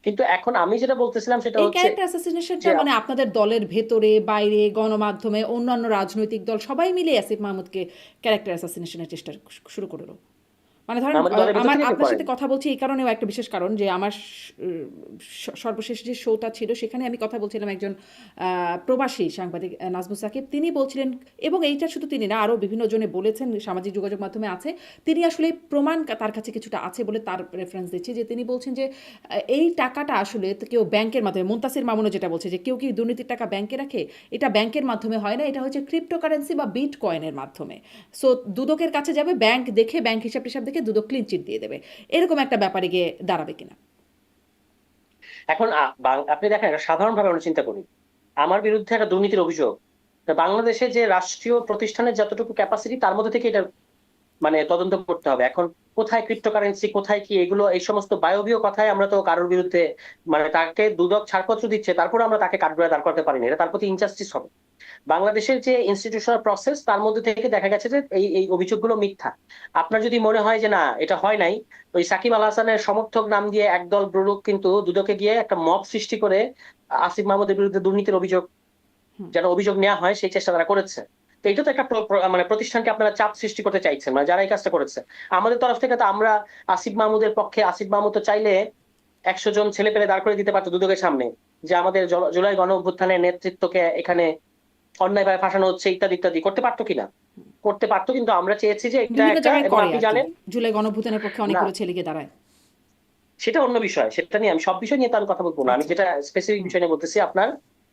[SPEAKER 3] কিন্তু এখন আমি যেটা বলতেছিলাম সেটা
[SPEAKER 2] এই
[SPEAKER 3] হচ্ছে
[SPEAKER 2] ক্যারেক্টার
[SPEAKER 3] যে
[SPEAKER 2] অ্যাসাসিনেশনটা মানে আপনাদের দলের ভেতরে বাইরে গণমাধ্যমে অন্যান্য রাজনৈতিক দল সবাই মিলে আসিফ মাহমুদকে ক্যারেক্টার অ্যাসাসিনেশনের চেষ্টা শুরু করলো। মানে ধরেন
[SPEAKER 3] আমাদের দলের ভেতর
[SPEAKER 2] আমার
[SPEAKER 3] থেকে কেউ
[SPEAKER 2] আপনার
[SPEAKER 3] করেন।
[SPEAKER 2] সাথে কথা বলছি এই কারণেও একটা বিশেষ কারণ যে আমার সর্বশেষ যে শোটা ছিল সেখানে আমি কথা বলছিলাম একজন প্রবাসী সাংবাদিক নাজমুস সাকিব, তিনি বলছিলেন, এবং এইটা শুধু তিনি না, আরও বিভিন্ন জনে বলেছেন, সামাজিক যোগাযোগ মাধ্যমে আছে, তিনি আসলে প্রমাণ তার কাছে কিছুটা আছে বলে তার রেফারেন্স দিচ্ছি, যে তিনি বলছেন যে এই টাকাটা আসলে কেউ ব্যাংকের মাধ্যমে, মুনতাসির মামুনও যেটা বলছে যে কেউ কি দুর্নীতির টাকা ব্যাংকে রাখে, এটা ব্যাংকের মাধ্যমে হয় না, এটা হচ্ছে ক্রিপ্টোকারেন্সি বা বিট কয়েনের মাধ্যমে। সো দুদকের কাছে যাবে, ব্যাংক দেখে, ব্যাংক হিসাব টিসাব দেখে দুদক ক্লিন চিট দিয়ে দেবে, এরকম একটা ব্যাপারে গিয়ে দাঁড়াবে কিনা।
[SPEAKER 3] এখন আপনি দেখেন, একটা সাধারণভাবে আমরা চিন্তা করি, আমার বিরুদ্ধে একটা দুর্নীতির অভিযোগ, তা বাংলাদেশে যে রাষ্ট্রীয় প্রতিষ্ঠানের যতটুকু ক্যাপাসিটি তার মধ্যে থেকে এটা মানে তদন্ত করতে হবে। এখন কোথায় ক্রিপ্টোকারেন্সি, কোথায় কি, এগুলো এই সমস্ত বায়বীয় কথায় আমরা তো কারোর বিরুদ্ধে, মানে তাকে দুদক ছাড়পত্র দিচ্ছে তারপরে আমরা তাকে কাঠগড়ায় দাঁড় করতে পারিনি, এটা তার প্রতি ইনজাস্টিস হবে। বাংলাদেশের যে ইনস্টিটিউশনাল প্রসেস তার মধ্যে থেকে দেখা গেছে যে এই এই অভিযোগগুলো মিথ্যা। আপনার যদি মনে হয় যে না এটা হয় নাই, ওই সাকিব আল হাসানের সমর্থক নাম দিয়ে একদল লোক কিন্তু দুদকে গিয়ে একটা মব সৃষ্টি করে আসিফ মাহমুদের বিরুদ্ধে দুর্নীতির অভিযোগ, যেন অভিযোগ নেওয়া হয় সেই চেষ্টা তারা করেছে। তো এটা তো একটা মানে প্রতিষ্ঠানকে আপনারা চাপ সৃষ্টি করতে চাইছেন, মানে যারা এই কাজটা করেছে। আমাদের তরফ থেকে তো আমরা আসিফ মাহমুদের পক্ষে, আসিফ মাহমুদ তো চাইলে 100 জন ছেলে পেলে দাঁড় করে দিতে পারতো দুদকের সামনে, যে আমাদের জুলাই গণ অভ্যুত্থানের নেতৃত্বকে এখানে অন্যায়ভাবে ফাঁসানো হচ্ছে ইত্যাদি ইত্যাদি, করতে পারতো কিনা? করতে পারতো, কিন্তু আমরা চেয়েছি যে এটা
[SPEAKER 2] বিভিন্ন
[SPEAKER 3] একটা,
[SPEAKER 2] জায়গায়
[SPEAKER 3] এবং
[SPEAKER 2] করে
[SPEAKER 3] আপনি
[SPEAKER 2] আর কি,
[SPEAKER 3] জানেন।
[SPEAKER 2] জুলাই গণঅভ্যুত্থানের পক্ষে
[SPEAKER 3] না,
[SPEAKER 2] অনেকগুলো ছেলেকে দাঁড়ায়।
[SPEAKER 3] সেটা অন্য বিষয়, সেটা নিয়ে আমি সব বিষয় নিয়ে তো আমি কথা বলবো না, আমি
[SPEAKER 2] আচ্ছা।
[SPEAKER 3] যেটা স্পেসিফিক
[SPEAKER 2] হুম।
[SPEAKER 3] বিষয় নিয়ে বলতেছি। আপনার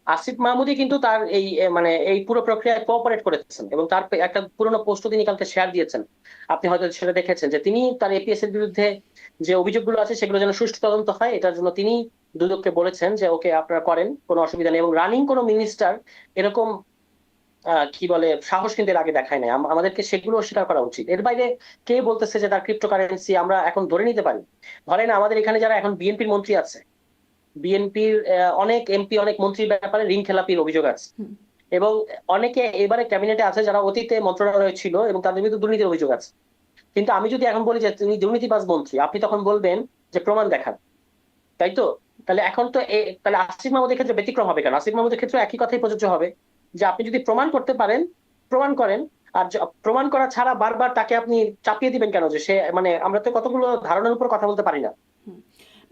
[SPEAKER 3] আসিফ মাহমুদই কিন্তু তার এই মানে এই পুরো প্রক্রিয়ায় কোঅপারেট করেছেন, এবং তার একটা পুরোনো পোস্টও তিনি কালকে শেয়ার দিয়েছেন। আপনি হয়তো সেটা দেখেছেন যে তিনি তার এপিএস এর বিরুদ্ধে যে অভিযোগগুলো আছে সেগুলো যেন সুষ্ঠু তদন্ত হয়, এটার জন্য তিনি দুদককে বলেছেন যে ওকে আপনারা করেন, কোনো অসুবিধা নেই। এবং রানিং কোনো মিনিস্টার এরকম কি বলে সাহস কিন্তু এর আগে দেখায় নাই, আমাদেরকে সেগুলো অস্বীকার করা উচিত। এর বাইরে কে বলতেছে যে তার ক্রিপ্টোকারেন্সি, আমরা এখন ধরে নিতে পারি, ধরেন আমাদের এখানে যারা এখন বিএনপির মন্ত্রী আছে, বিএনপির অনেক এমপি, অনেক মন্ত্রীর ব্যাপারে ঋণ খেলাপির অভিযোগ আছে,
[SPEAKER 2] হুম।
[SPEAKER 3] এবং অনেকে এবারে ক্যাবিনেটে আছে যারা অতীতে মন্ত্রণালয়ে ছিল এবং তাদের বিরুদ্ধে দুর্নীতির অভিযোগ আছে। কিন্তু আমি যদি এখন বলি যে তুমি দুর্নীতিবাজ মন্ত্রী, আপনি তখন বলবেন যে প্রমাণ দেখান, তাই তো? তাহলে এখন তো তাহলে আসিফ মাহমুদের ক্ষেত্রে ব্যতিক্রম হবে কেন? আসিফ মাহমুদের ক্ষেত্রে একই কথাই প্রযোজ্য হবে, যে আপনি যদি প্রমাণ করতে পারেন প্রমাণ করেন। আর প্রমাণ করা ছাড়া বারবার তাকে আপনি চাপিয়ে দিবেন কেন, যে সে মানে, আমরা তো কতগুলো ধারণার উপর কথা বলতে পারি না।
[SPEAKER 2] হুম।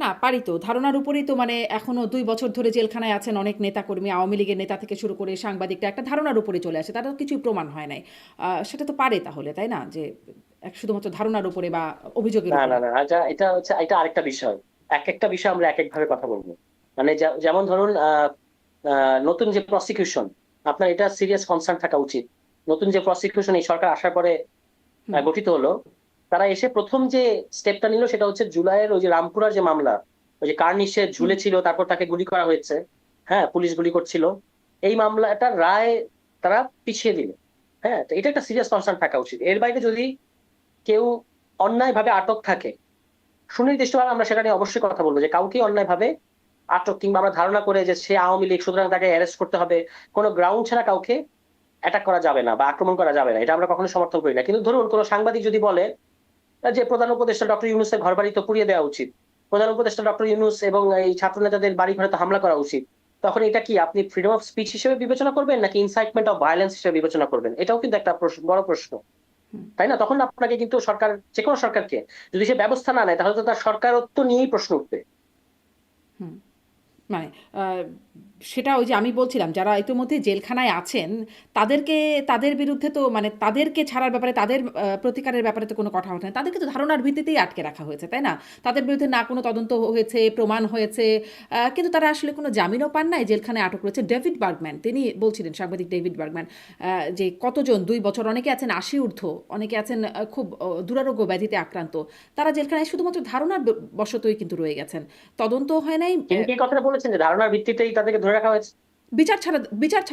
[SPEAKER 2] না পারি তো, ধারণার উপরেই তো, মানে এখনো 2 বছর ধরে জেলখানায় আছেন অনেক নেতাকর্মী, আওয়ামী লীগের নেতা থেকে শুরু করে সাংবাদিকরা একটা ধারণার উপরে চলে আসে, তারা তো কিছুই প্রমাণ হয় নাই। সেটা তো পারে তাহলে, তাই না, যে শুধুমাত্র ধারণার উপরে বা অভিযোগের
[SPEAKER 3] না না
[SPEAKER 2] উপরে।
[SPEAKER 3] না, এটা হচ্ছে, এটা আরেকটা বিষয়। এক একটা বিষয় আমরা এক এক ভাবে কথা বলবো। মানে যেমন ধরুন নতুন যে প্রসিকিউশন, আপনার এটা সিরিয়াস কনসার্ন থাকা উচিত। নতুন যে প্রসিকিউশন এই সরকার আসার পরে
[SPEAKER 2] হুম।
[SPEAKER 3] গঠিত হলো, তারা এসে প্রথম যে স্টেপটা নিল সেটা হচ্ছে জুলাইয়ের ওই যে রামপুরার যে মামলা, ওই যে কার্নিশে
[SPEAKER 2] হুম।
[SPEAKER 3] ঝুলেছিল তারপর তাকে গুলি করা হয়েছে, হ্যাঁ পুলিশ গুলি করছিল, এই মামলাটার রায় তারা পিছিয়ে দিল। হ্যাঁ, তো এটা একটা সিরিয়াস কনসার্ন থাকা উচিত। এর বাইরে যদি কেউ অন্যায়ভাবে আটক থাকে, সুনির্দিষ্টভাবে আমরা সেটা নিয়ে অবশ্যই কথা বলবো, যে কাউকে অন্যায়ভাবে আটক কিংবা আমরা ধারণা করে যে সে আওয়ামী লীগ সুতরাং তাকে অ্যারেস্ট করতে হবে, কোনো গ্রাউন্ড ছাড়া কাউকে অ্যাটাক করা যাবে না বা আক্রমণ করা যাবে না, এটা আমরা কখনো সমর্থন করি না। কিন্তু ধরুন কোনো সাংবাদিক যদি বলে যে প্রধান উপদেষ্টা ডক্টর ইউনূসের ঘর বাড়ি তো পুড়িয়ে দেওয়া উচিত, প্রধান উপদেষ্টা ডক্টর ইউনূস এবং এই ছাত্র নেতাদের বাড়ি ঘরে তো হামলা করা উচিত, তখন এটা কি আপনি ফ্রিডম অফ স্পিচ হিসেবে বিবেচনা করবেন নাকি ইনসাইটমেন্ট অফ ভায়োলেন্স হিসেবে বিবেচনা করবেন? এটাও কিন্তু একটা বড় প্রশ্ন,
[SPEAKER 2] হুম।
[SPEAKER 3] তাই না? তখন আপনাকে কিন্তু সরকার, যে কোনো সরকারকে যদি সে ব্যবস্থা না নেয় তাহলে তো তার সরকারত্ব নিয়েই প্রশ্ন উঠবে।
[SPEAKER 2] হুম। মানে সেটা ওই যে আমি বলছিলাম, যারা ইতিমধ্যে জেলখানায় আছেন তাদেরকে, তাদের বিরুদ্ধে তো, মানে তাদেরকে ছাড়ার ব্যাপারে, তাদের প্রতিকারের ব্যাপারে তো কোনো কথা ওঠে না, তাদেরকে তো ধারণার ভিত্তিতেই আটকে রাখা হয়েছে, তাই না? তাদের বিরুদ্ধে না কোনো তদন্ত হয়েছে, প্রমাণ হয়েছে, কিন্তু তারা আসলে কোনো জামিনও পান নাই, জেলখানায় আটক রয়েছে। ডেভিড বার্গম্যান তিনি বলছিলেন, সাংবাদিক ডেভিড বার্গম্যান, যে কতজন 2 বছর, অনেকে আছেন 80 ঊর্ধ্ব, অনেকে আছেন খুব দুরারোগ্য ব্যাধিতে আক্রান্ত, তারা জেলখানায় শুধুমাত্র ধারণার বশতই কিন্তু রয়ে গেছেন, তদন্ত হয় নাই।
[SPEAKER 3] তিনি কি কথাটা বলেছেন যে ধারণার ভিত্তিতেই তাদেরকে ধরে রাখা হয়েছে?
[SPEAKER 2] বিচার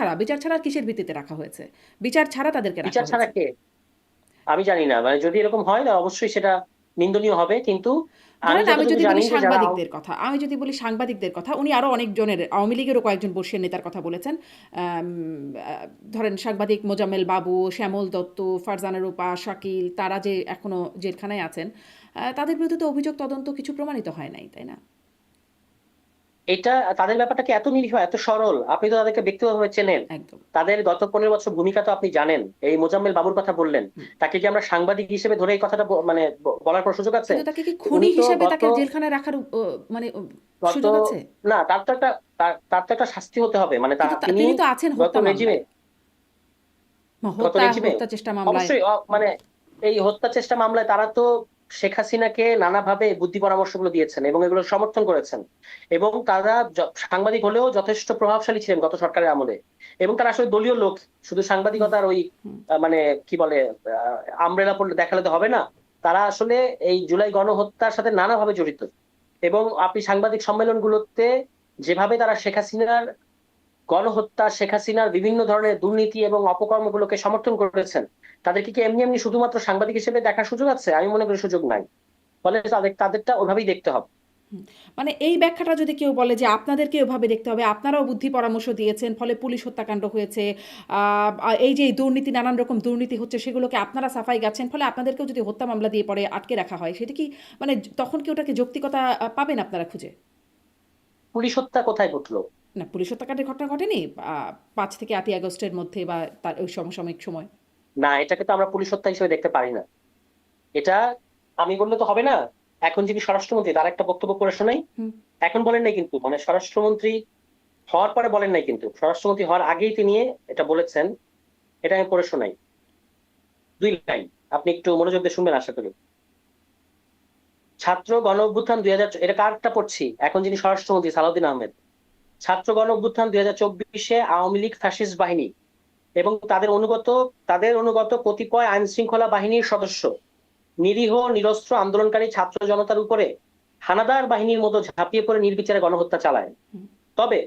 [SPEAKER 2] ছাড়া কিসের ভিত্তিতে রাখা হয়েছে? বিচার ছাড়া তাদেরকে রাখা
[SPEAKER 3] বিচার ছাড়া
[SPEAKER 2] হয়েছে।
[SPEAKER 3] কে? আমি জানি না, মানে যদি এরকম হয় তাহলে অবশ্যই সেটা নিন্দনীয় হবে, কিন্তু আমি
[SPEAKER 2] ধরেন আমি
[SPEAKER 3] যতটুকু
[SPEAKER 2] যদি
[SPEAKER 3] জানি
[SPEAKER 2] বলি
[SPEAKER 3] যে যারা
[SPEAKER 2] সাংবাদিকদের কথা, উনি আরো অনেকজনের, আওয়ামী লীগেরও কয়েকজন বর্ষীয় নেতার কথা বলেছেন। ধরেন সাংবাদিক মোজাম্মেল বাবু, শ্যামল দত্ত, ফারজানা রূপা, শাকিল, তারা যে এখনো জেলখানায় আছেন, তাদের বিরুদ্ধে তো অভিযোগ, তদন্ত কিছু প্রমাণিত হয় নাই, তাই না?
[SPEAKER 3] এটা তাদের ব্যাপারটা কি এত নিরীহ, এত সরল? আপনি তো তাদেরকে ব্যক্তিগতভাবে চেনেন।
[SPEAKER 2] একদম।
[SPEAKER 3] তাদের গত 15 বছর ভূমিকা তো আপনি জানেন। এই মোজাম্মেল বাবুর কথা বললেন,
[SPEAKER 2] হুম।
[SPEAKER 3] তাকে কি আমরা সাংবাদিক হিসেবে ধরে এই কথাটা মানে বলার কোনো সুযোগ আছে?
[SPEAKER 2] কিন্তু তাকে কি
[SPEAKER 3] উনি
[SPEAKER 2] খুনি
[SPEAKER 3] তো
[SPEAKER 2] হিসেবে
[SPEAKER 3] গত
[SPEAKER 2] তাকে জেলখানায় রাখার মানে
[SPEAKER 3] গত
[SPEAKER 2] সুযোগ আছে?
[SPEAKER 3] না, তার তো একটা শাস্তি হতে হবে। মানে
[SPEAKER 2] কিন্তু
[SPEAKER 3] তিনি
[SPEAKER 2] তিনি তো আছেন
[SPEAKER 3] গত
[SPEAKER 2] হত্যা
[SPEAKER 3] রেজিমে
[SPEAKER 2] মামলায়,
[SPEAKER 3] গত রেজিমে
[SPEAKER 2] হত্যা চেষ্টা মামলায়।
[SPEAKER 3] অবশ্যই মানে এই হত্যা চেষ্টা মামলায় তারা তো শেখ হাসিনাকে নানাভাবে বুদ্ধি পরামর্শগুলো দিয়েছেন এবং এগুলো সমর্থন করেছেন, এবং তারা সাংবাদিক হলেও যথেষ্ট প্রভাবশালী ছিলেন গত সরকারের আমলে, এবং তারা আসলে দলীয় লোক। শুধু
[SPEAKER 2] হুম,
[SPEAKER 3] সাংবাদিকতার ওই
[SPEAKER 2] হুম।
[SPEAKER 3] মানে কি বলে আমব্রেলা পড়লে দেখালে তো হবে না। তারা আসলে এই জুলাই গণহত্যার সাথে নানাভাবে জড়িত, এবং আপনি সাংবাদিক সম্মেলনগুলোতে যেভাবে তারা শেখ হাসিনার গণহত্যা, শেখ হাসিনার বিভিন্ন ধরনের দুর্নীতি এবং অপকর্মগুলোকে সমর্থন করেছেন, তাদেরকে কি এমনি এমনি শুধুমাত্র সাংবাদিক হিসেবে দেখার সুযোগ আছে? আমি মনে করি সুযোগ নাই। ফলে তাদেরটা ওভাবেই দেখতে হবে।
[SPEAKER 2] হুম। মানে এই ব্যাখ্যাটা যদি কেউ বলে যে আপনাদেরকে ওভাবে দেখতে হবে, আপনারাও বুদ্ধি পরামর্শ দিয়েছেন, ফলে পুলিশ হত্যাকাণ্ড হয়েছে, এই যে এই দুর্নীতি, নানান রকম দুর্নীতি হচ্ছে, সেগুলোকে আপনারা সাফাই গাচ্ছেন, ফলে আপনাদেরকেও যদি হত্যা মামলা দিয়ে পরে আটকে রাখা হয়, সেটা কি মানে তখন কি ওটাকে যৌক্তিকতা পাবেন আপনারা খুঁজে?
[SPEAKER 3] পুলিশ হত্যা কোথায় ঘটলো?
[SPEAKER 2] না, পুলিশ হত্যাকাণ্ডের ঘটনা ঘটেনি ৫ থেকে ৮ই আগস্টের মধ্যে বা তার ওই সমসাময়িক সময়?
[SPEAKER 3] না, এটাকে তো আমরা পুলিশ হত্যা হিসেবে দেখতে পারি না। এটা আমি বললে তো হবে না। এখন যিনি স্বরাষ্ট্রমন্ত্রী তার একটা বক্তব্য করে শোনাই।
[SPEAKER 2] হুম।
[SPEAKER 3] এখন বলেন নাই কিন্তু, মানে স্বরাষ্ট্রমন্ত্রী হওয়ার পরে বলেন নাই, কিন্তু স্বরাষ্ট্রমন্ত্রী হওয়ার আগেই তিনি এটা বলেছেন। এটা আমি পড়ে শোনাই, 2 লাইন। আপনি একটু মনোযোগ দিয়ে শুনবেন আশা করি। ছাত্র গণ অভ্যুত্থান 2000, এটা কারটা পড়ছি, এখন যিনি স্বরাষ্ট্রমন্ত্রী সালাউদ্দিন আহমেদ। ছাত্র গণ অভ্যুত্থান 2024-এ আওয়ামী লীগ ফ্যাসিস্ট বাহিনী এবং তাদের অনুগত কতিপয় আইন শৃঙ্খলা বাহিনীর সদস্য নিরীহ নিরস্ত্র আন্দোলনকারী ছাত্র জনতার উপরে হানাদার বাহিনীর মতো ঝাঁপিয়ে পড়ে নির্বিচারে গণহত্যা চালায়।
[SPEAKER 2] হুম।
[SPEAKER 3] তবে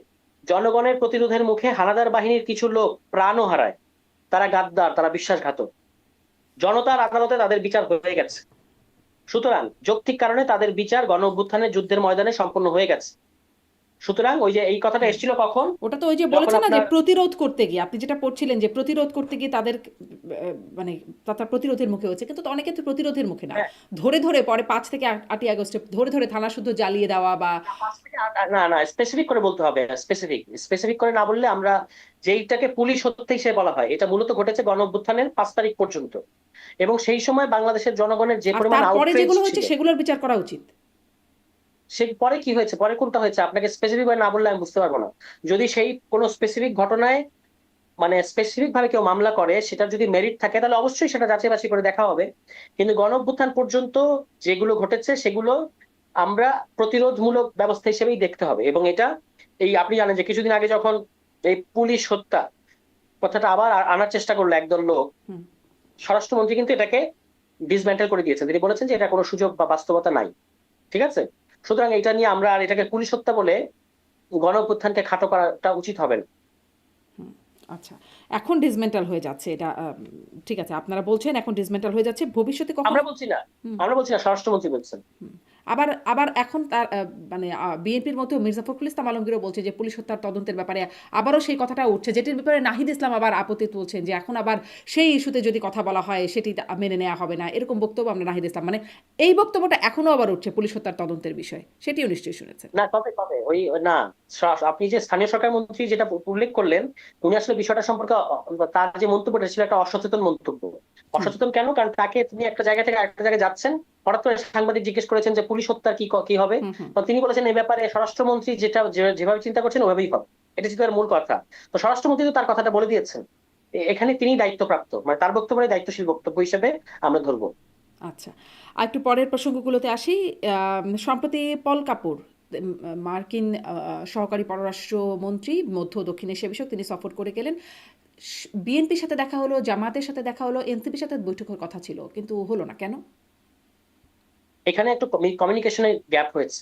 [SPEAKER 3] জনগণের প্রতিরোধের মুখে হানাদার বাহিনীর কিছু লোক প্রাণও হারায়। তারা গাদ্দার, তারা বিশ্বাসঘাতক। জনতার আদালতে তাদের বিচার হয়ে গেছে। সুতরাং যৌক্তিক কারণে তাদের বিচার গণ অভ্যুত্থানের যুদ্ধের ময়দানে সম্পন্ন হয়ে গেছে। সুতরাং ওই যে এই কথাটা
[SPEAKER 2] হুম।
[SPEAKER 3] এসেছিল কখন?
[SPEAKER 2] ওটা তো ওই যে
[SPEAKER 3] যখন
[SPEAKER 2] বলেছে না যে
[SPEAKER 3] আপনার
[SPEAKER 2] প্রতিরোধ করতে গিয়ে, আপনি যেটা পড়ছিলেন যে প্রতিরোধ করতে গিয়ে তাদের মানে তারা প্রতিরোধের মুখে হয়েছে, কিন্তু তো অনেকে তো প্রতিরোধের মুখে না,
[SPEAKER 3] হ্যাঁ,
[SPEAKER 2] ধরে ধরে পরে ৫ থেকে ৮ই আগস্টে ধরে ধরে থানা শুদ্ধ জ্বালিয়ে দেওয়া বা
[SPEAKER 3] 5 থেকে 8, না না, স্পেসিফিক করে বলতে হবে। স্পেসিফিক করে না বললে আমরা যেইটাকে পুলিশ হত্যা হিসেবে বলা হয়, এটা মূলত ঘটেছে গণ অভ্যুত্থানের 5 তারিখ পর্যন্ত, এবং সেই সময় বাংলাদেশের জনগণের যে
[SPEAKER 2] আর
[SPEAKER 3] পরিমাণ
[SPEAKER 2] তারপরে
[SPEAKER 3] আউটরেজ
[SPEAKER 2] যেগুলো হচ্ছে
[SPEAKER 3] ছিল।
[SPEAKER 2] সেগুলোর বিচার করা উচিত।
[SPEAKER 3] সে পরে কি হয়েছে, পরে কোনটা হয়েছে আপনাকে স্পেসিফিক ভাবে না বললে আমি বুঝতে পারবো না। যদি সেই কোনো স্পেসিফিক ঘটনায় মানে স্পেসিফিক ভাবে কেউ মামলা করে, সেটার যদি মেরিট থাকে তাহলে অবশ্যই সেটা যাচাই বাছাই করে দেখা হবে। কিন্তু গণ অভ্যুত্থান পর্যন্ত যেগুলো ঘটেছে সেগুলো আমরা প্রতিরোধমূলক ব্যবস্থা হিসেবেই দেখতে হবে। এবং এটা এই আপনি জানেন যে কিছুদিন আগে যখন এই পুলিশ হত্যা কথাটা আবার আনার চেষ্টা করলো একদল লোক,
[SPEAKER 2] হুম।
[SPEAKER 3] স্বরাষ্ট্রমন্ত্রী কিন্তু এটাকে ডিসম্যান্টেল করে দিয়েছেন। তিনি বলেছেন যে এটা কোনো সুযোগ বা বাস্তবতা নাই। ঠিক আছে? সুতরাং এটা নিয়ে আমরা আর এটাকে পুলিশ হত্যা বলে গণ অভ্যুত্থানকে খাটো করাটা উচিত হবে না।
[SPEAKER 2] হুম। আচ্ছা, এখন ডিসমেন্টাল হয়ে যাচ্ছে এটা, ঠিক আছে, আপনারা বলছেন এখন ডিসমেন্টাল হয়ে যাচ্ছে, ভবিষ্যতে কখনো?
[SPEAKER 3] আমরা বলছি না,
[SPEAKER 2] হুম।
[SPEAKER 3] আমরা বলছি না, স্বরাষ্ট্রমন্ত্রী বলছেন।
[SPEAKER 2] হুম। আবার আবার এখন তার মানে বিএনপির মধ্যেও মির্জা ফখরুল ইসলাম আলমগীরও বলছে যে পুলিশ হত্যার তদন্তের ব্যাপারে আবারও সেই কথাটা উঠছে, যেটির ব্যাপারে নাহিদ ইসলাম আবার আপত্তি তুলছেন যে এখন আবার সেই ইস্যুতে যদি কথা বলা হয় সেটি মেনে নেওয়া হবে না, এরকম বক্তব্য আমরা নাহিদ ইসলাম মানে এই বক্তব্যটা এখনো আবার উঠছে পুলিশ হত্যার তদন্তের বিষয়, সেটিও নিশ্চয়ই শুনেছেন।
[SPEAKER 3] না, কবে কবে ওই না, আপনি যে স্থানীয় সরকার মন্ত্রী যেটা উল্লেখ করলেন, উনি আসলে বিষয়টা সম্পর্কে তার যে মন্তব্যটা ছিল একটা অসচেতন মন্তব্য।
[SPEAKER 2] হুম।
[SPEAKER 3] অসচেতন কেন? কারণ তাকে তিনি একটা জায়গা থেকে আরেকটা জায়গায় যাচ্ছেন, হঠাৎ করে সাংবাদিক জিজ্ঞেস করেছেন যে পুলিশ হত্যার কি হবে।
[SPEAKER 2] হুম। হুম।
[SPEAKER 3] তো তিনি বলেছেন এই ব্যাপারে স্বরাষ্ট্রমন্ত্রী যেভাবে চিন্তা করছেন ওভাবেই হবে। এটা ছিল তার মূল কথা। তো স্বরাষ্ট্রমন্ত্রী তো তার কথাটা বলে দিয়েছেন। এখানে তিনি দায়িত্বপ্রাপ্ত, মানে তার বক্তব্যে দায়িত্বশীল বক্তব্য হিসেবে আমরা ধরবো।
[SPEAKER 2] আচ্ছা, আর একটু পরের প্রসঙ্গগুলোতে আসি। সম্প্রতি পল কাপুর, মার্কিন সহকারী পররাষ্ট্রমন্ত্রী মধ্য ও দক্ষিণ এশিয়া বিষয়ক, তিনি সফর করে গেলেন। বিএনপির সাথে দেখা হলো, জামাতের সাথে দেখা হলো, এনসিপির সাথে বৈঠকের কথা ছিল, কিন্তু হলো না কেন?
[SPEAKER 3] এখানে একটু কমিউনিকেশনের গ্যাপ হয়েছে।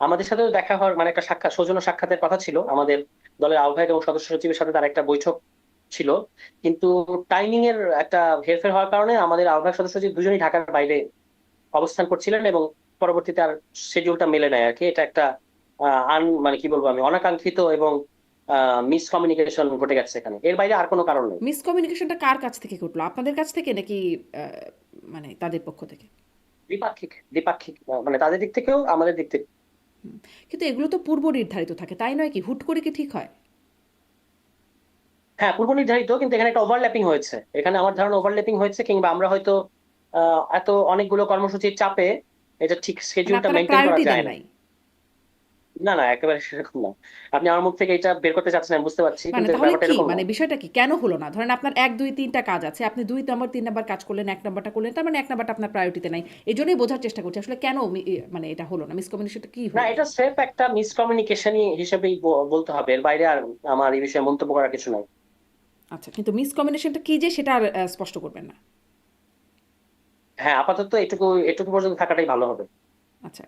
[SPEAKER 3] আমাদের সাথেও দেখা হওয়ার মানে একটা সৌজন্য সাক্ষাতের কথা ছিল আমাদের দলের আহ্বায়ক এবং সদস্য সচিবের সাথে, তার একটা বৈঠক ছিল। কিন্তু টাইমিং এর একটা হেরফের হওয়ার কারণে আমাদের আহ্বায়ক সদস্য সচিব দুজনই ঢাকার বাইরে অবস্থান করছিলেন, এবং পরবর্তীতে আর শিডিউলটা মেলে নেয় আর কি। এটা একটা মানে কি বলবো আমি, অনাকাঙ্ক্ষিত এবং মিসকমিউনিকেশন ঘটে গেছে এখানে, এর বাইরে আর কোনো কারণ নেই।
[SPEAKER 2] মিসকমিউনিকেশনটা কার কাছ থেকে ঘটলো, আপনাদের কাছ থেকে নাকি মানে তাদের পক্ষ থেকে?
[SPEAKER 3] দ্বিপাক্ষিক দ্বিপাক্ষিক, মানে তাদের দিক থেকেও আমাদের দিক থেকে।
[SPEAKER 2] কিন্তু এগুলো তো পূর্ব নির্ধারিত থাকে, তাই নয় কি? হুট করে কি ঠিক হয়?
[SPEAKER 3] হ্যাঁ, পূর্ব নির্ধারিত, কিন্তু এখানে একটা ওভারল্যাপিং হয়েছে। এখানে আমার ধারণা ওভারল্যাপিং হয়েছে, কিংবা আমরা হয়তো এত অনেকগুলো কর্মসূচির চাপে এটা ঠিক
[SPEAKER 2] মানে
[SPEAKER 3] স্কেডিউলটা
[SPEAKER 2] আপনারা
[SPEAKER 3] মেনটেন করা
[SPEAKER 2] প্রায়োরিটি দেন
[SPEAKER 3] যায় না।
[SPEAKER 2] নাই?
[SPEAKER 3] না, না, একেবারে সেরকম না। আপনি আমার মুখ থেকে এটা বের করতে চাচ্ছেন, আমি বুঝতে পারছি,
[SPEAKER 2] মানে
[SPEAKER 3] কিন্তু
[SPEAKER 2] তাহলে
[SPEAKER 3] ব্যাপারটা
[SPEAKER 2] কি,
[SPEAKER 3] এরকম না।
[SPEAKER 2] মানে বিষয়টা কি, কেন হলো না? ধরেন আপনার 1 2 3টা কাজ আছে, আপনি 2 নম্বর 3 নাম্বার কাজ করলেন, 1 নাম্বারটা করলেন, তার মানে 1 নাম্বারটা আপনার প্রায়োরিটিতে নাই। এজন্যই বোঝার চেষ্টা করছি আসলে কেন মানে এটা হলো না, মিসকমিউনিকেশনটা কি
[SPEAKER 3] না,
[SPEAKER 2] হলো?
[SPEAKER 3] এটা স্রেফ একটা মিসকমিউনিকেশনই হিসেবেই বলতে হবে, এর বাইরে আর আমার এই বিষয়ে মন্তব্য করার কিছু নাই।
[SPEAKER 2] আচ্ছা, কিন্তু মিসকমিউনিকেশনটা কি যে সেটা আর স্পষ্ট করবেন না।
[SPEAKER 3] হ্যাঁ, আপাতত এটুকু এটুকু পর্যন্ত থাকাটাই ভালো হবে।
[SPEAKER 2] আচ্ছা।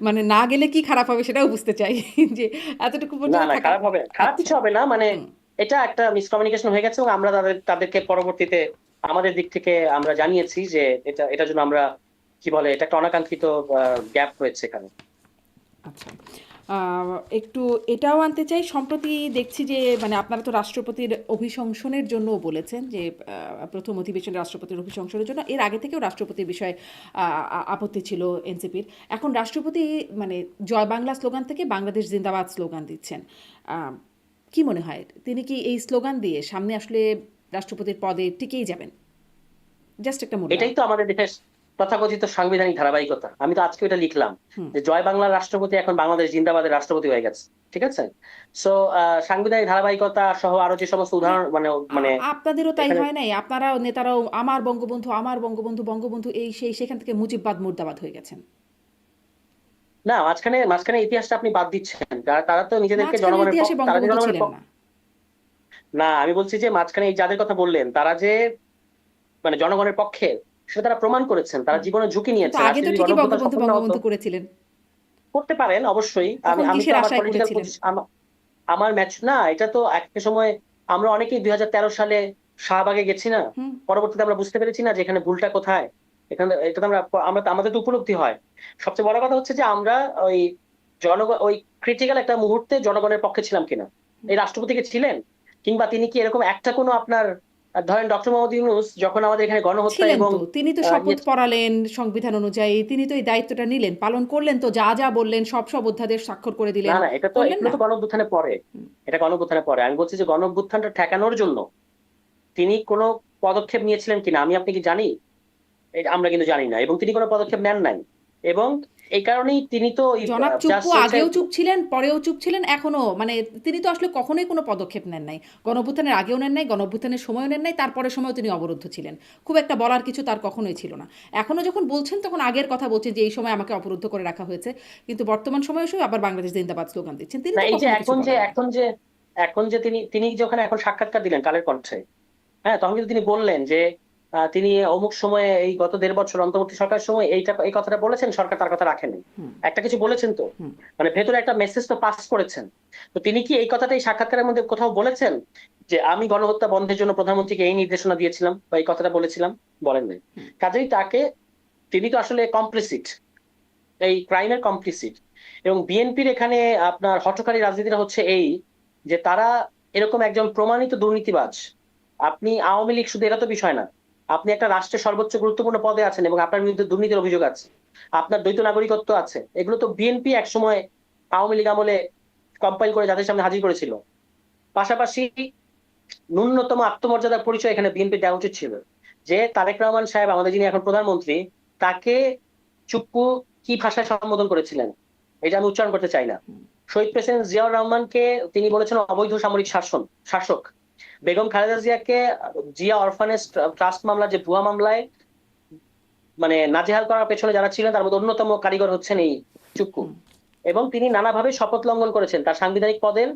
[SPEAKER 2] মানে না গেলে কি খারাপ হবে সেটাও বুঝতে চাই যে এতটুকু
[SPEAKER 3] না,
[SPEAKER 2] পর্যন্ত
[SPEAKER 3] না,
[SPEAKER 2] থাকা।
[SPEAKER 3] খারাপ হবে, খারাপ
[SPEAKER 2] আচ্ছা।
[SPEAKER 3] কিছু হবে না, মানে
[SPEAKER 2] হুম।
[SPEAKER 3] এটা একটা মিসকমিউনিকেশন হয়ে গেছে, এবং আমরা তাদেরকে পরবর্তীতে আমাদের দিক থেকে আমরা জানিয়েছি যে এটার জন্য আমরা কি বলে, এটা একটা অনাকাঙ্ক্ষিত গ্যাপ হয়েছে এখানে।
[SPEAKER 2] আচ্ছা। একটু এটাও আনতে চাই, সম্প্রতি দেখছি যে মানে আপনারা তো রাষ্ট্রপতির অভিশংসনের জন্যও বলেছেন যে প্রথম অধিবেশনে রাষ্ট্রপতির অভিশংসনের জন্য, এর আগে থেকেও রাষ্ট্রপতির বিষয়ে আপত্তি ছিল এনসিপির। এখন রাষ্ট্রপতি মানে জয় বাংলা স্লোগান থেকে বাংলাদেশ জিন্দাবাদ স্লোগান দিচ্ছেন। আহ, কি মনে হয় তিনি কি এই স্লোগান দিয়ে সামনে আসলে রাষ্ট্রপতির পদে টিকেই যাবেন? জাস্ট একটা
[SPEAKER 3] এটাই
[SPEAKER 2] মূল্যায়ন।
[SPEAKER 3] তো আমাদের দেশের তথাকথিত সাংবিধানিক ধারাবাহিকতা। আমি তো আজকে এটা লিখলাম
[SPEAKER 2] হুম।
[SPEAKER 3] যে জয় বাংলার রাষ্ট্রপতি এখন বাংলাদেশ জিন্দাবাদের রাষ্ট্রপতি হয়ে গেছে। ঠিক আছে? সো সাংবিধানিক ধারাবাহিকতা সহ আরো যে সমস্ত
[SPEAKER 2] মানে
[SPEAKER 3] উদাহরণ, মানে মানে
[SPEAKER 2] আপনাদেরও তাই
[SPEAKER 3] এখানে,
[SPEAKER 2] হয় নাই? আপনারাও নেতারাও আমার বঙ্গবন্ধু, আমার বঙ্গবন্ধু, বঙ্গবন্ধু এই সেই, সেখান থেকে মুজিববাদ মুর্দাবাদ হয়ে গেছেন।
[SPEAKER 3] না, মাঝখানে মাঝখানে ইতিহাসটা আপনি বাদ দিচ্ছেন। তারা তো নিজেদেরকে
[SPEAKER 2] মাঝখানের
[SPEAKER 3] জনগণের
[SPEAKER 2] ইতিহাসে
[SPEAKER 3] পক্ষ, তারা যে
[SPEAKER 2] বঙ্গবন্ধু
[SPEAKER 3] জনগণের
[SPEAKER 2] ছিলেন
[SPEAKER 3] পক্ষ।
[SPEAKER 2] না।
[SPEAKER 3] না, আমি বলছি যে মাঝখানে এই যাদের কথা বললেন, তারা যে মানে জনগণের পক্ষে, সেটা তারা প্রমাণ করেছেন, তারা জীবনে ঝুঁকি
[SPEAKER 2] কিন্তু
[SPEAKER 3] নিয়েছেন।
[SPEAKER 2] আগে
[SPEAKER 3] আজকে
[SPEAKER 2] তো
[SPEAKER 3] যদি
[SPEAKER 2] ঠিকই
[SPEAKER 3] গণঅভ্যুত্থান
[SPEAKER 2] বঙ্গবন্ধু,
[SPEAKER 3] সফল না হতো,
[SPEAKER 2] বঙ্গবন্ধু করেছিলেন।
[SPEAKER 3] করতে পারেন অবশ্যই। আমি
[SPEAKER 2] তখন
[SPEAKER 3] আমি তো
[SPEAKER 2] কিসের
[SPEAKER 3] আমার
[SPEAKER 2] আশায়
[SPEAKER 3] পলিটিক্যাল
[SPEAKER 2] করেছিলেন?
[SPEAKER 3] আমার ম্যাচ না, এটা তো একটা সময় আমরা অনেকেই 2013 সালে শাহবাগে গেছি না,
[SPEAKER 2] হুম।
[SPEAKER 3] পরবর্তীতে আমরা বুঝতে পেরেছি না যে এখানে ভুলটা কোথায়। এখানে এটা তো আমরা আমরা আমাদের তো উপলব্ধি হয়। সবচেয়ে বড় কথা হচ্ছে যে আমরা ওই জনগণ ওই ক্রিটিক্যাল একটা মুহূর্তে জনগণের পক্ষে ছিলাম কিনা। এই রাষ্ট্রপতিকে ছিলেন, কিংবা তিনি কি এরকম একটা কোনো আপনার ধরেন ডক্টর মোহাম্মদ ইউনূস যখন আমাদের এখানে গণহত্যা
[SPEAKER 2] ছিলেন
[SPEAKER 3] এবং
[SPEAKER 2] তো, তিনি তো
[SPEAKER 3] ইয়ে,
[SPEAKER 2] শপথ পড়ালেন সংবিধান অনুযায়ী, তিনি তো এই দায়িত্বটা নিলেন, পালন করলেন তো, যা যা বললেন সব অধ্যাদেশ স্বাক্ষর করে
[SPEAKER 3] না,
[SPEAKER 2] দিলেন।
[SPEAKER 3] না, এটা তো
[SPEAKER 2] করলেন
[SPEAKER 3] এগুলো
[SPEAKER 2] না?
[SPEAKER 3] তো গণঅভ্যুত্থানের পরে। এটা গণঅভ্যুত্থানের পরে। আমি বলছি যে গণঅভ্যুত্থানটা ঠেকানোর জন্য তিনি কোনো পদক্ষেপ নিয়েছিলেন কিনা আমি আপনি কি জানি? এটা আমরা কিন্তু জানি না, এবং তিনি কোনো পদক্ষেপ নেন নাই। এবং এই কারণেই তিনি তো
[SPEAKER 2] জনাব চুপ্পু
[SPEAKER 3] জাস্ট হচ্ছে,
[SPEAKER 2] আগেও চুপ ছিলেন, পরেও চুপ ছিলেন, এখনো মানে তিনি তো আসলে কখনোই কোনো পদক্ষেপ নেন নাই। গণঅভ্যুত্থানের আগেও নেন নাই, গণঅভ্যুত্থানের সময়ও নেন নাই, তারপরের সময়ও তিনি অবরুদ্ধ ছিলেন। খুব একটা বলার কিছু তার কখনোই ছিল না। এখনো যখন বলছেন তখন আগের কথা বলছেন যে এই সময় আমাকে অবরুদ্ধ করে রাখা হয়েছে, কিন্তু বর্তমান সময়ে এসেও আবার বাংলাদেশ জিন্দাবাদ স্লোগান দিচ্ছেন। তিনি
[SPEAKER 3] না,
[SPEAKER 2] তো
[SPEAKER 3] এই যে
[SPEAKER 2] কখনো কিছু
[SPEAKER 3] এখন যে
[SPEAKER 2] বলেন নাই।
[SPEAKER 3] এখন যে এখন যে তিনি তিনি যখন এখন সাক্ষাৎকার দিলেন কালের কণ্ঠে, হ্যাঁ, তখন কিন্তু তিনি বললেন যে তিনি অমুক সময়ে এই গত 1.5 বছর অন্তর্বর্তী সরকারের সময় এই কথাটা বলেছেন, সরকার তার কথা রাখেনি।
[SPEAKER 2] হুম।
[SPEAKER 3] একটা কিছু বলেছেন তো,
[SPEAKER 2] হুম।
[SPEAKER 3] মানে ভেতরে একটা মেসেজ তো পাস করেছেন। তো তিনি কি এই কথাটা এই সাক্ষাৎকারের মধ্যে কোথাও বলেছেন যে আমি গণহত্যা বন্ধের জন্য প্রধানমন্ত্রীকে এই নির্দেশনা দিয়েছিলাম বা এই কথাটা বলেছিলাম? বলেন নাই। কাজেই তিনি তো আসলে কমপ্লিসিট, এই ক্রাইমের কমপ্লিসিট। এবং বিএনপির এখানে আপনার হঠকারী রাজনীতিটা হচ্ছে এই, যে তারা এরকম একজন প্রমাণিত দুর্নীতিবাজ, আপনি আওয়ামী লীগ শুধু এটা তো বিষয় না, আপনি একটা রাষ্ট্রের সর্বোচ্চ গুরুত্বপূর্ণ পদে আছেন এবং আপনার বিরুদ্ধে দুর্নীতির অভিযোগ আছে, আপনার দ্বৈত নাগরিকত্ব আছে, এগুলো তো বিএনপি একসময় আওয়ামী লীগ আমলে কম্পাইল করে যাদের সামনে হাজির করেছিল। পাশাপাশি ন্যূনতম আত্মমর্যাদার পরিচয় এখানে বিএনপি দেওয়া উচিত ছিল, যে তারেক রহমান সাহেব আমাদের যিনি এখন প্রধানমন্ত্রী, তাকে চুপ্পু কি ভাষায় সম্বোধন করেছিলেন এটা আমি উচ্চারণ করতে চাই না। শহীদ প্রেসিডেন্ট জিয়াউর রহমানকে তিনি বলেছেন অবৈধ সামরিক শাসক। বেগম খালেদা জিয়াকে জিয়া অরফানেজ ট্রাস্ট মামলার যে ভুয়া মামলায় মানে নাজেহাল করার পেছনে যারা ছিলেন তার মধ্যে অন্যতম কারিগর হচ্ছেন এই চুপ্পু। এবং তিনি নানাভাবে শপথ লঙ্ঘন করেছেন, তার সাংবিধানিক পদের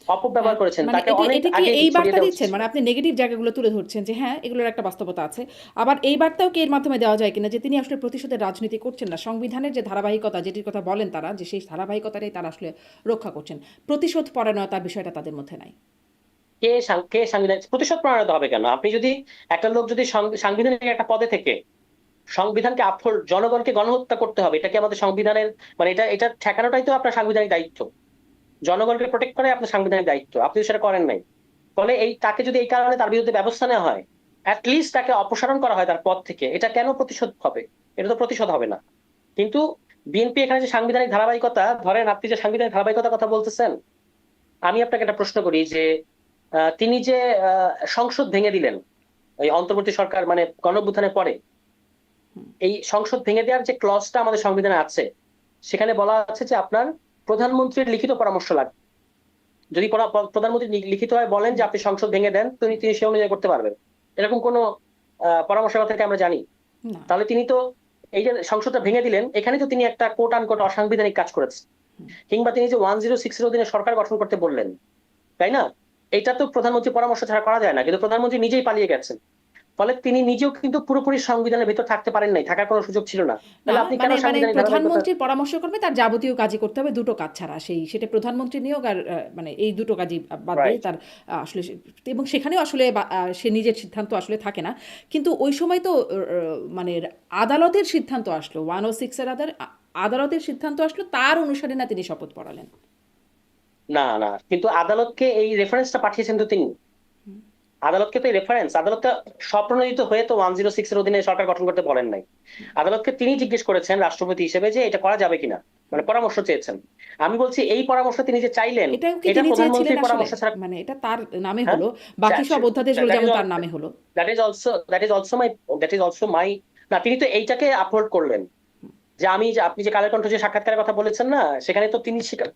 [SPEAKER 3] অপব্যবহার করেছেন,
[SPEAKER 2] মানে
[SPEAKER 3] তাকে
[SPEAKER 2] এটি
[SPEAKER 3] অনেক
[SPEAKER 2] এটি কি
[SPEAKER 3] আগে
[SPEAKER 2] এই
[SPEAKER 3] ছড়িয়ে
[SPEAKER 2] বার্তা
[SPEAKER 3] দেওয়া উচিত
[SPEAKER 2] দিচ্ছেন?
[SPEAKER 3] ছিল।
[SPEAKER 2] মানে আপনি নেগেটিভ জায়গাগুলো তুলে ধরছেন যে হ্যাঁ এগুলোর একটা বাস্তবতা আছে, আবার এই বার্তাও কি এর মাধ্যমে দেওয়া যায় কিনা যে তিনি আসলে প্রতিশোধের রাজনীতি করছেন না, সংবিধানের যে ধারাবাহিকতা যেটির কথা বলেন তারা, যে সেই ধারাবাহিকতাটাই তারা আসলে রক্ষা করছেন, প্রতিশোধ পরায়ণতার বিষয়টা তাদের মধ্যে নাই।
[SPEAKER 3] কে সাংবিধানিক প্রতিশোধ প্রণয়ত হবে কেন? আপনি যদি একটা লোক যদি সাংবিধানিক একটা পদে থেকে সংবিধানকে জনগণকে গণহত্যা করতে হবে, এটা কি আমাদের সংবিধানের মানে এটা ঠেকানোটাই তো আপনার সাংবিধানিক দায়িত্ব। জনগণকে প্রোটেক্ট করাই আপনার সাংবিধানিক দায়িত্ব, আপনি সেটা করেন নাই। ফলে তাকে যদি এই কারণে তার বিরুদ্ধে ব্যবস্থা নেওয়া হয়, লিস্ট তাকে অপসারণ করা হয় তার পদ থেকে, এটা কেন প্রতিশোধ হবে? এটা তো প্রতিশোধ হবে না। কিন্তু বিএনপি এখানে যে সাংবিধানিক ধারাবাহিকতা, ধরেন আপনি যে সাংবিধানিক ধারাবাহিকতার কথা বলতেছেন, আমি আপনাকে একটা প্রশ্ন করি যে তিনি যে সংসদ ভেঙে দিলেন এই অন্তর্বর্তী সরকার মানে গণঅভ্যুত্থানের পরে, এই সংসদ ভেঙে দেওয়ার যে ক্লজটা আমাদের সংবিধানে আছে, সেখানে বলা আছে যে আপনার প্রধানমন্ত্রীর লিখিত পরামর্শ লাগবে। যদি প্রধানমন্ত্রী লিখিত হয় বলেন যে আপনি সংসদ ভেঙে দেন, তিনি তিনি সে অনুযায়ী করতে পারবেন, এরকম কোনো পরামর্শ থেকে আমরা জানি।
[SPEAKER 2] না।
[SPEAKER 3] তাহলে তিনি তো এই যে সংসদটা ভেঙে দিলেন, এখানে তো তিনি একটা কোট আনকোট অসাংবিধানিক কাজ করেছেন। কিংবা তিনি যে 106 এর অধীনে সরকার গঠন করতে বললেন, তাই না? এটা তো প্রধানমন্ত্রী পরামর্শ ছাড়া করা যায় না, কিন্তু প্রধানমন্ত্রী নিজেই পালিয়ে গেছেন। ফলে তিনি নিজেও কিন্তু পুরোপুরি সংবিধানের ভিতর থাকতে পারেন নাই, থাকার কোনো সুযোগ ছিল না।
[SPEAKER 2] না,
[SPEAKER 3] তাহলে আপনি কেন
[SPEAKER 2] মানে
[SPEAKER 3] সাংবিধানিক
[SPEAKER 2] প্রধানমন্ত্রীর পরামর্শ করবে, তার যাবতীয় কাজই করতে হবে দুটো কাজ ছাড়া, সেটা প্রধানমন্ত্রী নিয়োগ আর মানে এই দুটো কাজই বাদ দিয়ে তার আসলে এবং সেখানেও আসলে সে নিজের সিদ্ধান্ত আসলে থাকে না। কিন্তু ওই সময় তো মানে আদালতের সিদ্ধান্ত আসলো, 106 এর আদালতের সিদ্ধান্ত আসলো, তার অনুসারে না তিনি শপথ পড়ালেন?
[SPEAKER 3] না না, কিন্তু আদালতকে এই রেফারেন্সটা পাঠিয়েছেন তো তিনি। আদালতকে তো রেফারেন্স, আদালতটা স্বপ্রণোদিত হয়ে তো 106 এর অধীনে সরকার গঠন করতে বলেন নাই। আদালতকে তিনি জিজ্ঞেস করেছেন রাষ্ট্রপতি হিসেবে যে এটা করা যাবে কিনা, মানে পরামর্শ চেয়েছেন। আমি বলছি এই পরামর্শ তিনি যে চাইলেন,
[SPEAKER 2] এটাও কি
[SPEAKER 3] এটা
[SPEAKER 2] তিনি চেয়েছিলেন
[SPEAKER 3] প্রধানমন্ত্রীর
[SPEAKER 2] আসলে?
[SPEAKER 3] পরামর্শ ছাড়া।
[SPEAKER 2] মানে এটা তার নামে
[SPEAKER 3] হ্যাঁ,
[SPEAKER 2] হলো, বাকি সব অধ্যাদেশগুলো যেমন তার নামে হলো।
[SPEAKER 3] That is also my. না, তিনি তো এইটাকে আপলোড করলেন যে আপনি যে কালের কণ্ঠ যে সাক্ষাৎকারের কথা বলেছেন না, সেখানে তো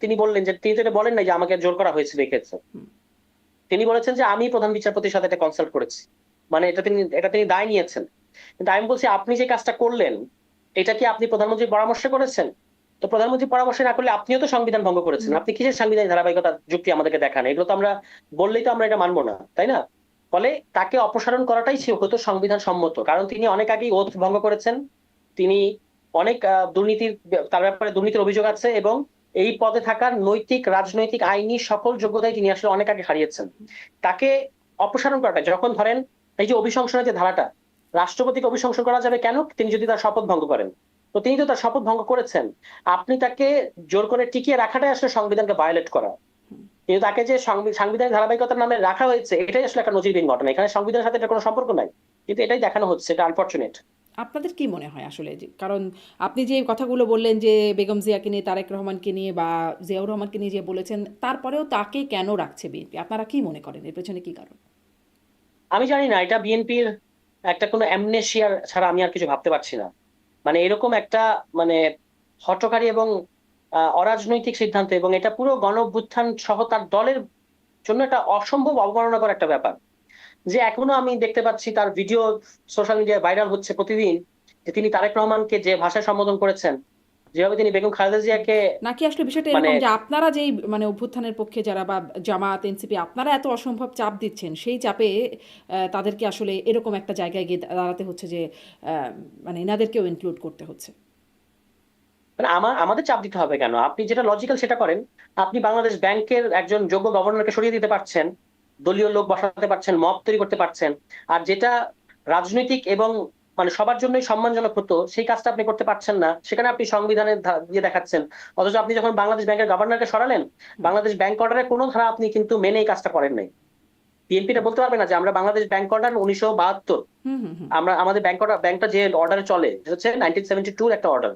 [SPEAKER 3] তিনি বললেন যে তিনি তো এটা বলেন নাই যে আমাকে জোর করা হয়েছিল এই ক্ষেত্রে। তিনি বলেছেন যে আমি প্রধান বিচারপতির সাথে এটা কনসাল্ট করেছি, মানে এটা তিনি দায় নিয়েছেন। কিন্তু আমি বলছি আপনি যে কাজটা করলেন, এটা কি আপনি প্রধানমন্ত্রীর পরামর্শ করেছেন? তো প্রধানমন্ত্রী পরামর্শ না করলে আপনিও তো সংবিধান ভঙ্গ করেছেন। আপনি কিসের সাংবিধানিক ধারাবাহিকতা যুক্তি আমাদেরকে দেখান? এগুলো তো আমরা বললেই তো আমরা এটা মানবো না, তাই না? ফলে তাকে অপসারণ করাটাই হতো সংবিধান সম্মত, কারণ তিনি অনেক আগেই ওথ ভঙ্গ করেছেন। তিনি অনেক তার ব্যাপারে দুর্নীতির অভিযোগ আছে, এবং এই পদে থাকার নৈতিক, রাজনৈতিক, আইনি সকল যোগ্যতাই তিনি আসলে অনেক আগে হারিয়েছেন। তাকে অপসারণ করাটা, যখন ধরেন এই যে অভিশংসনের যে ধারাটা, রাষ্ট্রপতিকে অভিশংসন করা যাবে কেন? তিনি যদি তার শপথ ভঙ্গ করেন। তো তিনি তো তার শপথ ভঙ্গ করেছেন, আপনি তাকে জোর করে টিকিয়ে রাখাটাই আসলে সংবিধানকে ভায়োলেট করা। কিন্তু তাকে যে সাংবিধানিক ধারাবাহিকতার নামে রাখা হয়েছে, এটাই আসলে একটা নজিরবিহীন ঘটনা। এখানে সংবিধানের সাথে এটা কোনো সম্পর্ক নাই, কিন্তু এটাই দেখানো হচ্ছে। এটা আনফরচুনেট।
[SPEAKER 2] আপনাদের কি মনে হয় আসলে? কারণ আপনি যে কথাগুলো বললেন যে বেগম জিয়াকে নিয়ে, তারেক রহমানকে নিয়ে বা জিয়াউর রহমানকে নিয়ে যে বলেছেন, তারপরেও তাকে কেন রাখছে বিএনপি? আপনারা কি মনে করেন এর পেছনে কি কারণ?
[SPEAKER 3] আমি জানি না, এটা বিএনপির একটা কোনো অ্যামনেশিয়ার ছাড়া আমি আর কিছু ভাবতে পারছি না। মানে এরকম একটা মানে হঠকারী এবং অরাজনৈতিক সিদ্ধান্ত, এবং এটা পুরো গণ-অভ্যুত্থান সহ তার দলের জন্য একটা অসম্ভব অবমাননাকর একটা ব্যাপার। যে এখনো আমি দেখতে পাচ্ছি তার ভিডিও সোশ্যাল মিডিয়ায় ভাইরাল হচ্ছে প্রতিদিন, যে তিনি তারেক রহমানকে যে ভাষায় সম্বোধন করেছেন, যেভাবে তিনি বেগম খালেদা জিয়াকে,
[SPEAKER 2] নাকি আসলে বিষয়টা
[SPEAKER 3] মানে
[SPEAKER 2] এরকম যে আপনারা যেই মানে অভ্যুত্থানের পক্ষে যারা বা জামাত, এনসিপি, আপনারা এত অসম্ভব চাপ দিচ্ছেন, সেই চাপে তাদেরকে আসলে এরকম একটা জায়গায় গিয়ে দাঁড়াতে হচ্ছে যে মানে এনাদেরকেও ইনক্লুড করতে হচ্ছে?
[SPEAKER 3] মানে আমাদের চাপ দিতে হবে কেন? আপনি যেটা লজিক্যাল সেটা করেন। আপনি বাংলাদেশ ব্যাংকের একজন যোগ্য গভর্নরকে সরিয়ে দিতে পারছেন, দলীয় লোক বসাতে পারছেন, মব তৈরি করতে পারছেন, আর যেটা রাজনৈতিক এবং মানে সবার জন্যই সম্মানজনক হতো সেই কাজটা আপনি করতে পারছেন না, সেখানে আপনি সংবিধানের দিয়ে দেখাচ্ছেন। অথচ আপনি যখন বাংলাদেশ ব্যাংকের গভর্নরকে সরালেন, বাংলাদেশ ব্যাংক অর্ডারের কোনো ধারা আপনি কিন্তু মেনে এই কাজটা করেন নাই। বিএনপিটা বলতে পারবে না যে আমরা বাংলাদেশ ব্যাংক অর্ডার 1972, আমরা আমাদের ব্যাংকটা যে অর্ডারে চলে হচ্ছে 1972 একটা অর্ডার।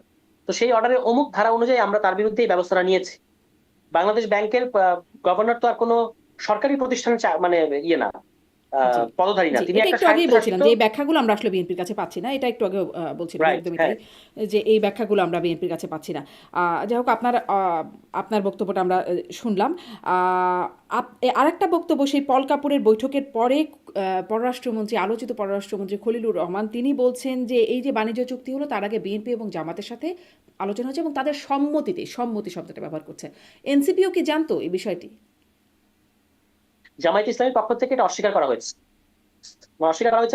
[SPEAKER 3] তো সেই অর্ডারের অমুক ধারা অনুযায়ী আমরা তার বিরুদ্ধে এই ব্যবস্থাটা নিয়েছি। বাংলাদেশ ব্যাংকের গভর্নর তো আর কোনো সরকারি প্রতিষ্ঠানের মানে ইয়ে না,
[SPEAKER 2] জি,
[SPEAKER 3] পদধারী না,
[SPEAKER 2] জি,
[SPEAKER 3] তিনি
[SPEAKER 2] এটা
[SPEAKER 3] একটা
[SPEAKER 2] একটু আগেই বলছিলাম
[SPEAKER 3] স্বায়ত্তশাসিত।
[SPEAKER 2] যে এই ব্যাখ্যাগুলো আমরা আসলে বিএনপির কাছে পাচ্ছি না, এটা একটু আগে বলছিলাম
[SPEAKER 3] রাইট,
[SPEAKER 2] একদমই
[SPEAKER 3] হ্যাঁ।
[SPEAKER 2] তাই, যে এই ব্যাখ্যাগুলো আমরা বিএনপির কাছে পাচ্ছি না। যাই হোক, আপনার বক্তব্যটা আমরা শুনলাম। আরেকটা বক্তব্য, সেই পল কাপুরের বৈঠকের পরে আলোচিত পররাষ্ট্রমন্ত্রী খলিলুর রহমান, তিনি বলছেন যে এই যে বাণিজ্য চুক্তি হলো, তার আগে বিএনপি এবং জামাতের সাথে আলোচনা হচ্ছে এবং তাদের সম্মতি শব্দটা ব্যবহার করছে। এনসিপিও কি জানতো এই বিষয়টি?
[SPEAKER 3] জামায়াত ইসলামীর পক্ষ থেকে এটা অস্বীকার করা হয়েছে।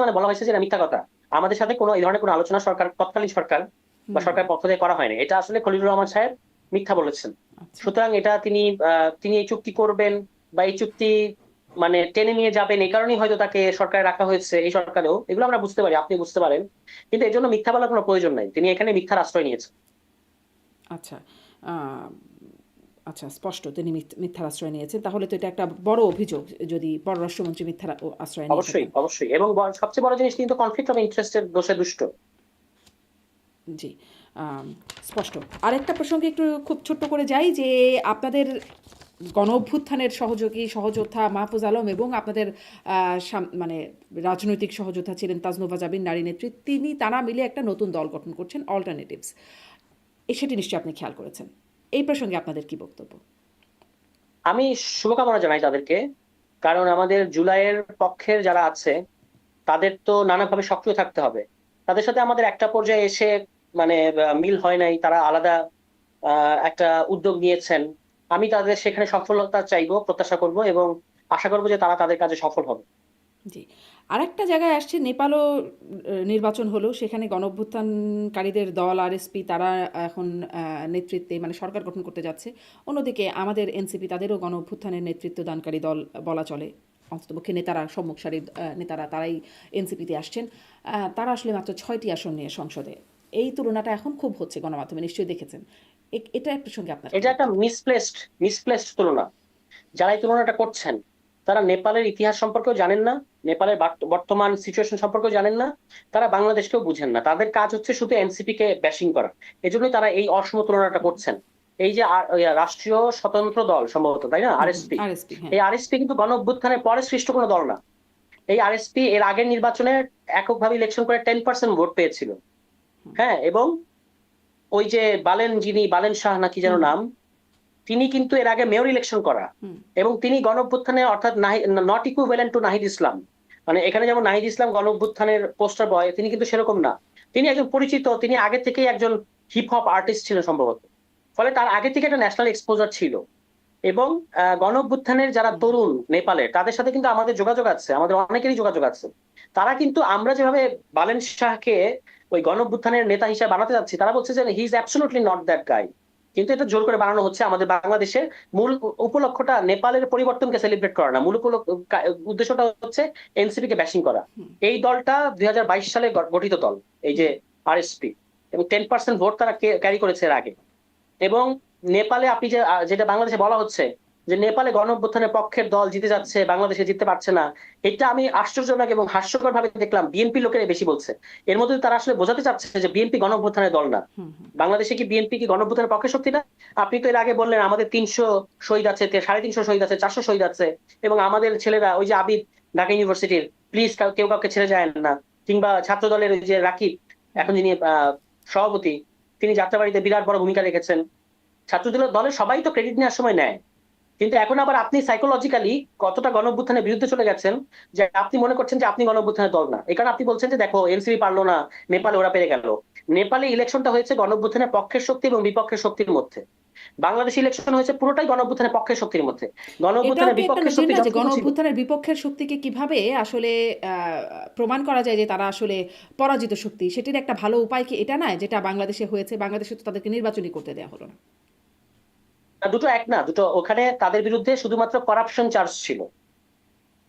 [SPEAKER 3] মানে বলা হয়েছে যে এটা মিথ্যা কথা, আমাদের সাথে কোনো এই ধরনের কোনো আলোচনা তৎকালীন সরকার বা সরকারের পক্ষ থেকে করা হয়নি। এটা আসলে খলিলুর রহমান সাহেব মিথ্যা বলেছেন। সুতরাং এটা তিনি এই চুক্তি করবেন বা এই চুক্তি মানে টেনে নিয়ে যাবেন, এই কারণেই হয়তো তাকে সরকারে রাখা হয়েছে, এই সরকারেও, এগুলো আমরা বুঝতে পারি, আপনি বুঝতে পারেন। কিন্তু এর জন্য মিথ্যা বলার কোনো প্রয়োজন নাই, তিনি এখানে মিথ্যার আশ্রয় নিয়েছেন।
[SPEAKER 2] আচ্ছা, আচ্ছা, স্পষ্ট তিনি মিথ্যার আশ্রয় নিয়েছেন। তাহলে তো এটা একটা বড় অভিযোগ যদি পররাষ্ট্রমন্ত্রী মিথ্যার আশ্রয় নিয়ে
[SPEAKER 3] অবশ্যই,
[SPEAKER 2] থাকেন।
[SPEAKER 3] অবশ্যই, এবং সবচেয়ে বড় জিনিস কিন্তু কনফ্লিক্ট অফ ইন্টারেস্টের দোষে দুষ্ট।
[SPEAKER 2] জি, স্পষ্ট। আরেকটা প্রসঙ্গে একটু খুব ছোট্ট করে যাই যে আপনাদের গণ অভ্যুত্থানের সহযোদ্ধা মাহফুজ আলম এবং আপনাদের মানে রাজনৈতিক সহযোদ্ধা ছিলেন তাজনোভা জাবিন, নারী নেত্রী, তারা মিলে একটা নতুন দল গঠন করছেন, অল্টারনেটিভস। সেটি নিশ্চয়ই আপনি খেয়াল করেছেন। এই প্রসঙ্গে আপনাদের কি বক্তব্য?
[SPEAKER 3] আমি শুভকামনা জানাই তাদেরকে, কারণ আমাদের জুলাইয়ের পক্ষের যারা আছে তাদের তো নানাভাবে সক্রিয় থাকতে হবে। তাদের সাথে আমাদের একটা পর্যায়ে এসে মানে মিল হয় নাই, তারা আলাদা একটা উদ্যোগ নিয়েছেন। আমি তাদের সেখানে সফলতা চাইবো, প্রত্যাশা করব এবং আশা করবো যে তারা তাদের কাজে সফল হবে।
[SPEAKER 2] জি, আরেকটা জায়গায় আসছে, নেপালও নির্বাচন হলো, সেখানে গণঅভ্যুত্থানকারীদের দল আরএসপি তারা এখন নেতৃত্বে মানে সরকার গঠন করতে যাচ্ছে। অন্যদিকে আমাদের এনসিপি, তাদেরও গণঅভ্যুত্থানের নেতৃত্ব দানকারী দল বলা চলে, অন্ততপক্ষে নেতারা, সম্মুখ সারির নেতারা তারাই এনসিপিতে আসছেন। তারা আসলে মাত্র 6টি আসন নিয়ে সংসদে। এই তুলনাটা এখন খুব হচ্ছে গণমাধ্যমে, নিশ্চয়ই দেখেছেন। এটা একটা সঙ্গে আপনার
[SPEAKER 3] এটা একটা মিসপ্লেসড তুলনা। যারা এই তুলনাটা করছেন তারা নেপালের ইতিহাস সম্পর্কেও জানেন না, নেপালের বর্তমান সিচুয়েশন সম্পর্কেও জানেন না, তারা বাংলাদেশকেও বুঝেন না। তাদের কাজ হচ্ছে শুধু এনসিপি কে ব্যাশিং করা। এজন্যই তারা এই অসম তুলনাটা করছেন। এই যে রাষ্ট্রীয় স্বতন্ত্র দল সম্ভবত, তাই না, আরএসপি, এই আরএসপি কিন্তু গণ অভ্যুত্থানের পরে সৃষ্ট কোনো দল না। এই আরএসপি এর আগের নির্বাচনে এককভাবে ইলেকশন করে 10% ভোট পেয়েছিল। হ্যাঁ, এবং ওই যে বালেন শাহ নাকি যেন নাম, তিনি কিন্তু এর আগে মেয়র ইলেকশন করা, এবং তিনি গণ অভ্যুত্থানে অর্থাৎ not equivalent to Nahid Islam. মানে এখানে যেমন নাহিদ ইসলাম গণ অভ্যুত্থানের পোস্টার বয়, তিনি কিন্তু সেরকম না। তিনি একজন পরিচিত, তিনি আগে থেকেই একজন হিপ হপ আর্টিস্ট ছিলেন সম্ভবত, ফলে তার আগে থেকে একটা ন্যাশনাল এক্সপোজার ছিল। এবং গণ অভ্যুত্থানের যারা তরুণ নেপালের, তাদের সাথে কিন্তু আমাদের যোগাযোগ আছে, আমাদের অনেকেরই যোগাযোগ আছে। তারা কিন্তু আমরা যেভাবে বালেন শাহকে ওই গণ অভ্যুত্থানের নেতা হিসেবে বানাতে যাচ্ছি, তারা বলছে যে he is absolutely not that guy. কিন্তু এটা জোর করে বানানো হচ্ছে। আমাদের বাংলাদেশের মূল উপলক্ষটা নেপালের পরিবর্তনকে সেলিব্রেট করা না, মূল উদ্দেশ্যটা হচ্ছে এনসিপি কে ব্যাশিং করা। এই দলটা 2022 সালে গঠিত দল, এই যে আরএসপি, এবং 10% ভোট তারা ক্যারি করেছে এর আগে। এবং নেপালে আপনি যেটা বাংলাদেশে বলা হচ্ছে যে নেপালে গণ অভ্যুত্থানের পক্ষের দল জিতে যাচ্ছে, বাংলাদেশে জিততে পারছে না, এটা আমি আশ্চর্যজনক এবং হাস্যকর ভাবে দেখলাম বিএনপি লোকেরা বেশি বলছে। এর মধ্যে তারা আসলে বোঝাতে চাচ্ছে যে বিএনপি গণ অভ্যুত্থানের দল না। বাংলাদেশে কি বিএনপি কি গণ অভ্যুত্থানের পক্ষের শক্তি না? আপনি তো এর আগে বললেন আমাদের 300 শহীদ আছে, 350 শহীদ আছে, 400 শহীদ আছে, এবং আমাদের ছেলেরা, ওই যে আবিদ ঢাকা ইউনিভার্সিটির, প্লিজ কেউ কাউকে ছেড়ে যায় না, কিংবা ছাত্র দলের ওই যে রাকিব, এখন যিনি সভাপতি, তিনি যাত্রাবাড়িতে বিরাট বড় ভূমিকা রেখেছেন। ছাত্র দলের সবাই তো ক্রেডিট নেওয়ার সময় নেয়, কিন্তু এখন আবার আপনি সাইকোলজিক্যালি কতটা গণ অভ্যুত্থানের বিরুদ্ধে চলে গেছেন যে আপনি মনে করছেন যে আপনি গণ অভ্যুত্থানের দল না। এই কারণে আপনি বলছেন যে দেখো এনসিপি পারলো না, নেপালে ওরা পেরে গেল। নেপালে ইলেকশনটা হয়েছে গণ অভ্যুত্থানের পক্ষের শক্তি এবং বিপক্ষের শক্তির মধ্যে। বাংলাদেশ ইলেকশন হয়েছে পুরোটাই গণ অভ্যুত্থানের পক্ষের শক্তির মধ্যে। গণ অভ্যুত্থানের বিপক্ষের শক্তি,
[SPEAKER 2] গণ অভ্যুত্থানের বিপক্ষের শক্তিকে কিভাবে আসলে প্রমাণ করা যায় যে তারা আসলে পরাজিত শক্তি, সেটির একটা ভালো উপায় কি এটা নয় যেটা বাংলাদেশে হয়েছে? বাংলাদেশে তো তাদেরকে নির্বাচনই করতে দেওয়া হলো না।
[SPEAKER 3] দুটো এক না, দুটো। ওখানে তাদের বিরুদ্ধে শুধুমাত্র করাপশন চার্জ ছিল।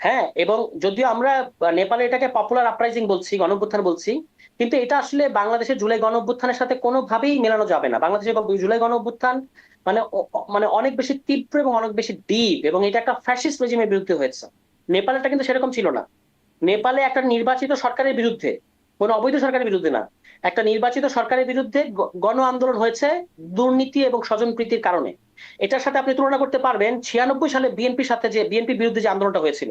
[SPEAKER 3] হ্যাঁ, এবং যদিও আমরা নেপালে এটাকে পপুলার আপরাইজিং বলছি, গণ অভ্যুত্থান বলছি, কিন্তু এটা আসলে বাংলাদেশের জুলাই গণ অভ্যুত্থানের সাথে কোনোভাবেই মেলানো যাবে না। বাংলাদেশের জুলাই গণ অভ্যুত্থান মানে মানে অনেক বেশি তীব্র এবং অনেক বেশি ডিপ, এবং এটা একটা ফ্যাসিস্ট রেজিমের বিরুদ্ধে হয়েছে। নেপালেরটা কিন্তু সেরকম ছিল না। নেপালে একটা নির্বাচিত সরকারের বিরুদ্ধে, কোনো অবৈধ সরকারের বিরুদ্ধে না, একটা নির্বাচিত সরকারের বিরুদ্ধে গণ আন্দোলন হয়েছে দুর্নীতি এবং স্বজনপ্রীতির কারণে। এটার সাথে আপনি তুলনা করতে পারবেন 96 সালে বিএনপির সাথে যে বিএনপির বিরুদ্ধে যে আন্দোলনটা হয়েছিল,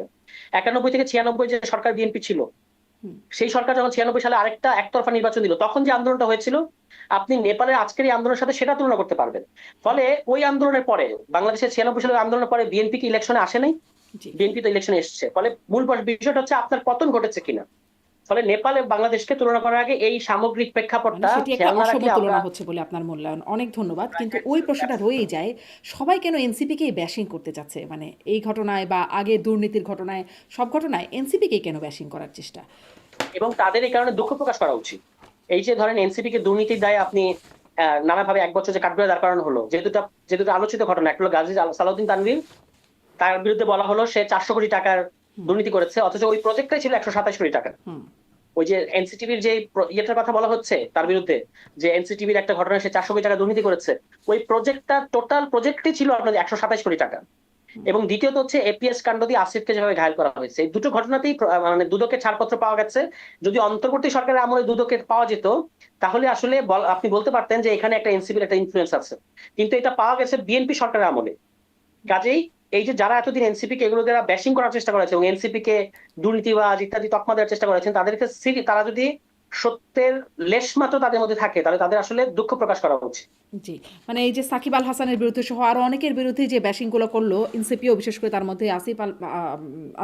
[SPEAKER 3] 91 থেকে 96 যে সরকার বিএনপি ছিল, সেই সরকার যখন 96 সালে আরেকটা একতরফা নির্বাচন দিল, তখন যে আন্দোলনটা হয়েছিল, আপনি নেপালের আজকের এই আন্দোলনের সাথে সেটা তুলনা করতে পারবেন। ফলে ওই আন্দোলনের পরে, বাংলাদেশের 96 সালের আন্দোলনের পরে বিএনপি কি ইলেকশনে আসে নাই? বিএনপি তো ইলেকশনে এসেছে। ফলে মূল বিষয়টা হচ্ছে আপনার পতন ঘটেছে কিনা। ফলে নেপালে বাংলাদেশকে তুলনা করার আগে এই সামগ্রিক প্রেক্ষাপটটা খেয়াল না রাখলে
[SPEAKER 2] তুলনা হচ্ছে বলে আপনার মূল্যায়ন। অনেক ধন্যবাদ। কিন্তু ওই প্রশ্নটা রয়েই যায়, সবাই কেন এনসিপিকেই ব্যাশিং করতে চাচ্ছে? মানে এই ঘটনায় বা আগে দুর্নীতির ঘটনায়, সব ঘটনায় এনসিপিকেই কেন ব্যাশিং করার চেষ্টা?
[SPEAKER 3] এবং তাদের এই কারণে দুঃখ প্রকাশ করা উচিত। এই যে ধরেন এনসিপি কে দুর্নীতির দায়ে আপনি নানাভাবে 1 বছর যে কাঠগড়ায় দাঁড় করানো হলো, যে দুটো আলোচিত ঘটনা, একটা হলো গাজী সালাউদ্দিন তানভীর, তার বিরুদ্ধে বলা হলো সে 400 কোটি টাকার দুর্নীতি করেছে, অথচ ওই প্রজেক্টটাই ছিল 127 কোটি টাকা। ওই যে এনসিটিভির যে ইয়েটার কথা বলা হচ্ছে তার বিরুদ্ধে, যে এনসিটিভির একটা ঘটনা সে 400 কোটি টাকা দুর্নীতি করেছে, ওই প্রজেক্টটা টোটাল প্রজেক্টই ছিল আপনাদের 127 কোটি টাকা। এবং দ্বিতীয়ত হচ্ছে এপিএস কাণ্ড দিয়ে আসিফকে যেভাবে ঘায়েল করা হয়েছে, এই দুটো ঘটনাতেই মানে দুদকের ছাড়পত্র পাওয়া গেছে। যদি অন্তর্বর্তী সরকারের আমলে দুদকের পাওয়া যেত, তাহলে আসলে আপনি বলতে পারতেন যে এখানে একটা এনসিপির একটা ইনফ্লুয়েন্স আছে, কিন্তু এটা পাওয়া গেছে বিএনপি সরকারের আমলে। কাজেই এই যে যারা এতদিন এনসিপি কে এগুলো যারা ব্যাশিং করার চেষ্টা করেছে এবং এনসিপি কে দুর্নীতিবাজ ইত্যাদি তকমা দেওয়ার চেষ্টা করেছেন, তাদেরকে তারা যদি সত্যের লেশ মাত্র তাদের মধ্যে থাকে, তাহলে তাদের আসলে দুঃখ প্রকাশ করা উচিত।
[SPEAKER 2] জি, মানে এই যে সাকিব আল হাসানের বিরুদ্ধে সহ আরো অনেকের বিরুদ্ধে যে ব্যাশিংগুলো করলো এনসিপিও, বিশেষ করে তার মধ্যে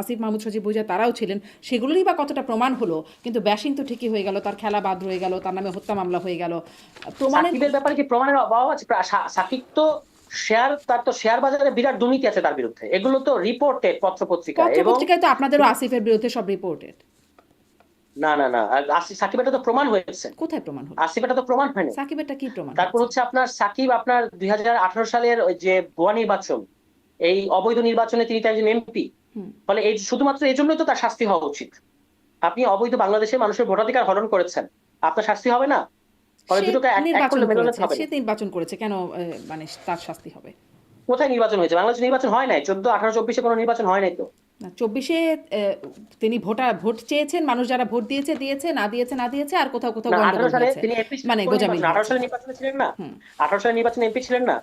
[SPEAKER 2] আসিফ মাহমুদ সজীব ভুইয়া তারাও ছিলেন, সেগুলোরই বা কতটা প্রমাণ হলো? কিন্তু ব্যাশিং তো ঠিকই হয়ে গেল, তার খেলা বাদ রয়ে গেল, তার নামে হত্যা মামলা হয়ে গেল।
[SPEAKER 3] সাকিবের ব্যাপারে কি প্রমাণের অভাব আছে? সাকিব তো তার তো শেয়ার বাজারে বিরাট দুর্নীতি আছে তার বিরুদ্ধে, এগুলো তো রিপোর্টেড পত্রপত্রিকায়। এবং
[SPEAKER 2] তো আপনাদেরও আসিফের বিরুদ্ধে সব রিপোর্টেড।
[SPEAKER 3] না না না, সাকিবেরটা তো প্রমাণ হয়েছে।
[SPEAKER 2] কোথায় প্রমাণ হলো?
[SPEAKER 3] আসিফেরটা তো প্রমাণ হয়নি।
[SPEAKER 2] সাকিবেরটা কি প্রমাণ?
[SPEAKER 3] তারপর হচ্ছে আপনার সাকিব আপনার 2018 সালের ওই যে ভুয়া নির্বাচন, এই অবৈধ নির্বাচনে তিনি তো একজন এমপি, ফলে এই শুধুমাত্র এই জন্যই তো তার শাস্তি হওয়া উচিত। আপনি অবৈধ বাংলাদেশের মানুষের ভোটাধিকার হরণ করেছেন, আপনার শাস্তি হবে না? ফলে দুটোকে এক করলে মেনে নিতে হবে।
[SPEAKER 2] সে নির্বাচন করেছে, কেন মানে তার শাস্তি হবে?
[SPEAKER 3] কোথায় নির্বাচন হয়েছে? বাংলাদেশে নির্বাচন হয় নাই। 14, 18, 24-এ কোনো নির্বাচন হয় নাই তো।
[SPEAKER 2] না, 24-এ তিনি ভোট চেয়েছেন, মানুষ যারা ভোট দিয়েছে দিয়েছে, না দিয়েছে না দিয়েছে, আর কোথাও কোথাও গন্ডগোল
[SPEAKER 3] 18 সালে
[SPEAKER 2] হয়েছে,
[SPEAKER 3] তিনি এমপি,
[SPEAKER 2] মানে গোজামিল।
[SPEAKER 3] 18 সালে নির্বাচনে ছিলেন না? 18 সালে নির্বাচনে এমপি ছিলেন না?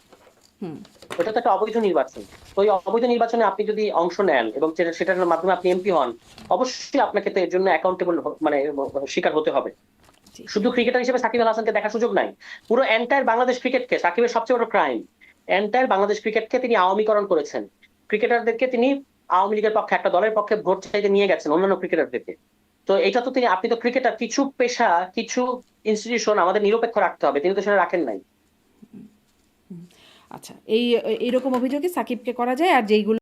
[SPEAKER 3] ওটা তো একটা অবৈধ নির্বাচন। তো ওই অবৈধ নির্বাচনে আপনি যদি অংশ নেন এবং সেটার মাধ্যমে আপনি এমপি হন, অবশ্যই আপনাকে তো এর জন্য অ্যাকাউন্টেবল মানে শিকার হতে হবে। শুধু ক্রিকেটার হিসেবে সাকিব আল হাসানকে দেখার সুযোগ নাই। পুরো এন্টায়ার বাংলাদেশ ক্রিকেটকে, সাকিবের সবচেয়ে বড় ক্রাইম, এন্টায়ার বাংলাদেশ ক্রিকেটকে তিনি আওয়ামীকরণ করেছেন। ক্রিকেটারদেরকে তিনি আওয়ামী লীগের পক্ষে, একটা দলের পক্ষে ভোট চাইতে নিয়ে গেছেন অন্যান্য ক্রিকেটারদেরকে। তো এটা তো আপনি তো ক্রিকেটার, কিছু পেশা কিছু ইনস্টিটিউশন আমাদের নিরপেক্ষ রাখতে হবে, তিনি তো সেটা রাখেন নাই।
[SPEAKER 2] আচ্ছা, এইরকম অভিযোগে সাকিবকে করা যায়, আর যেইগুলো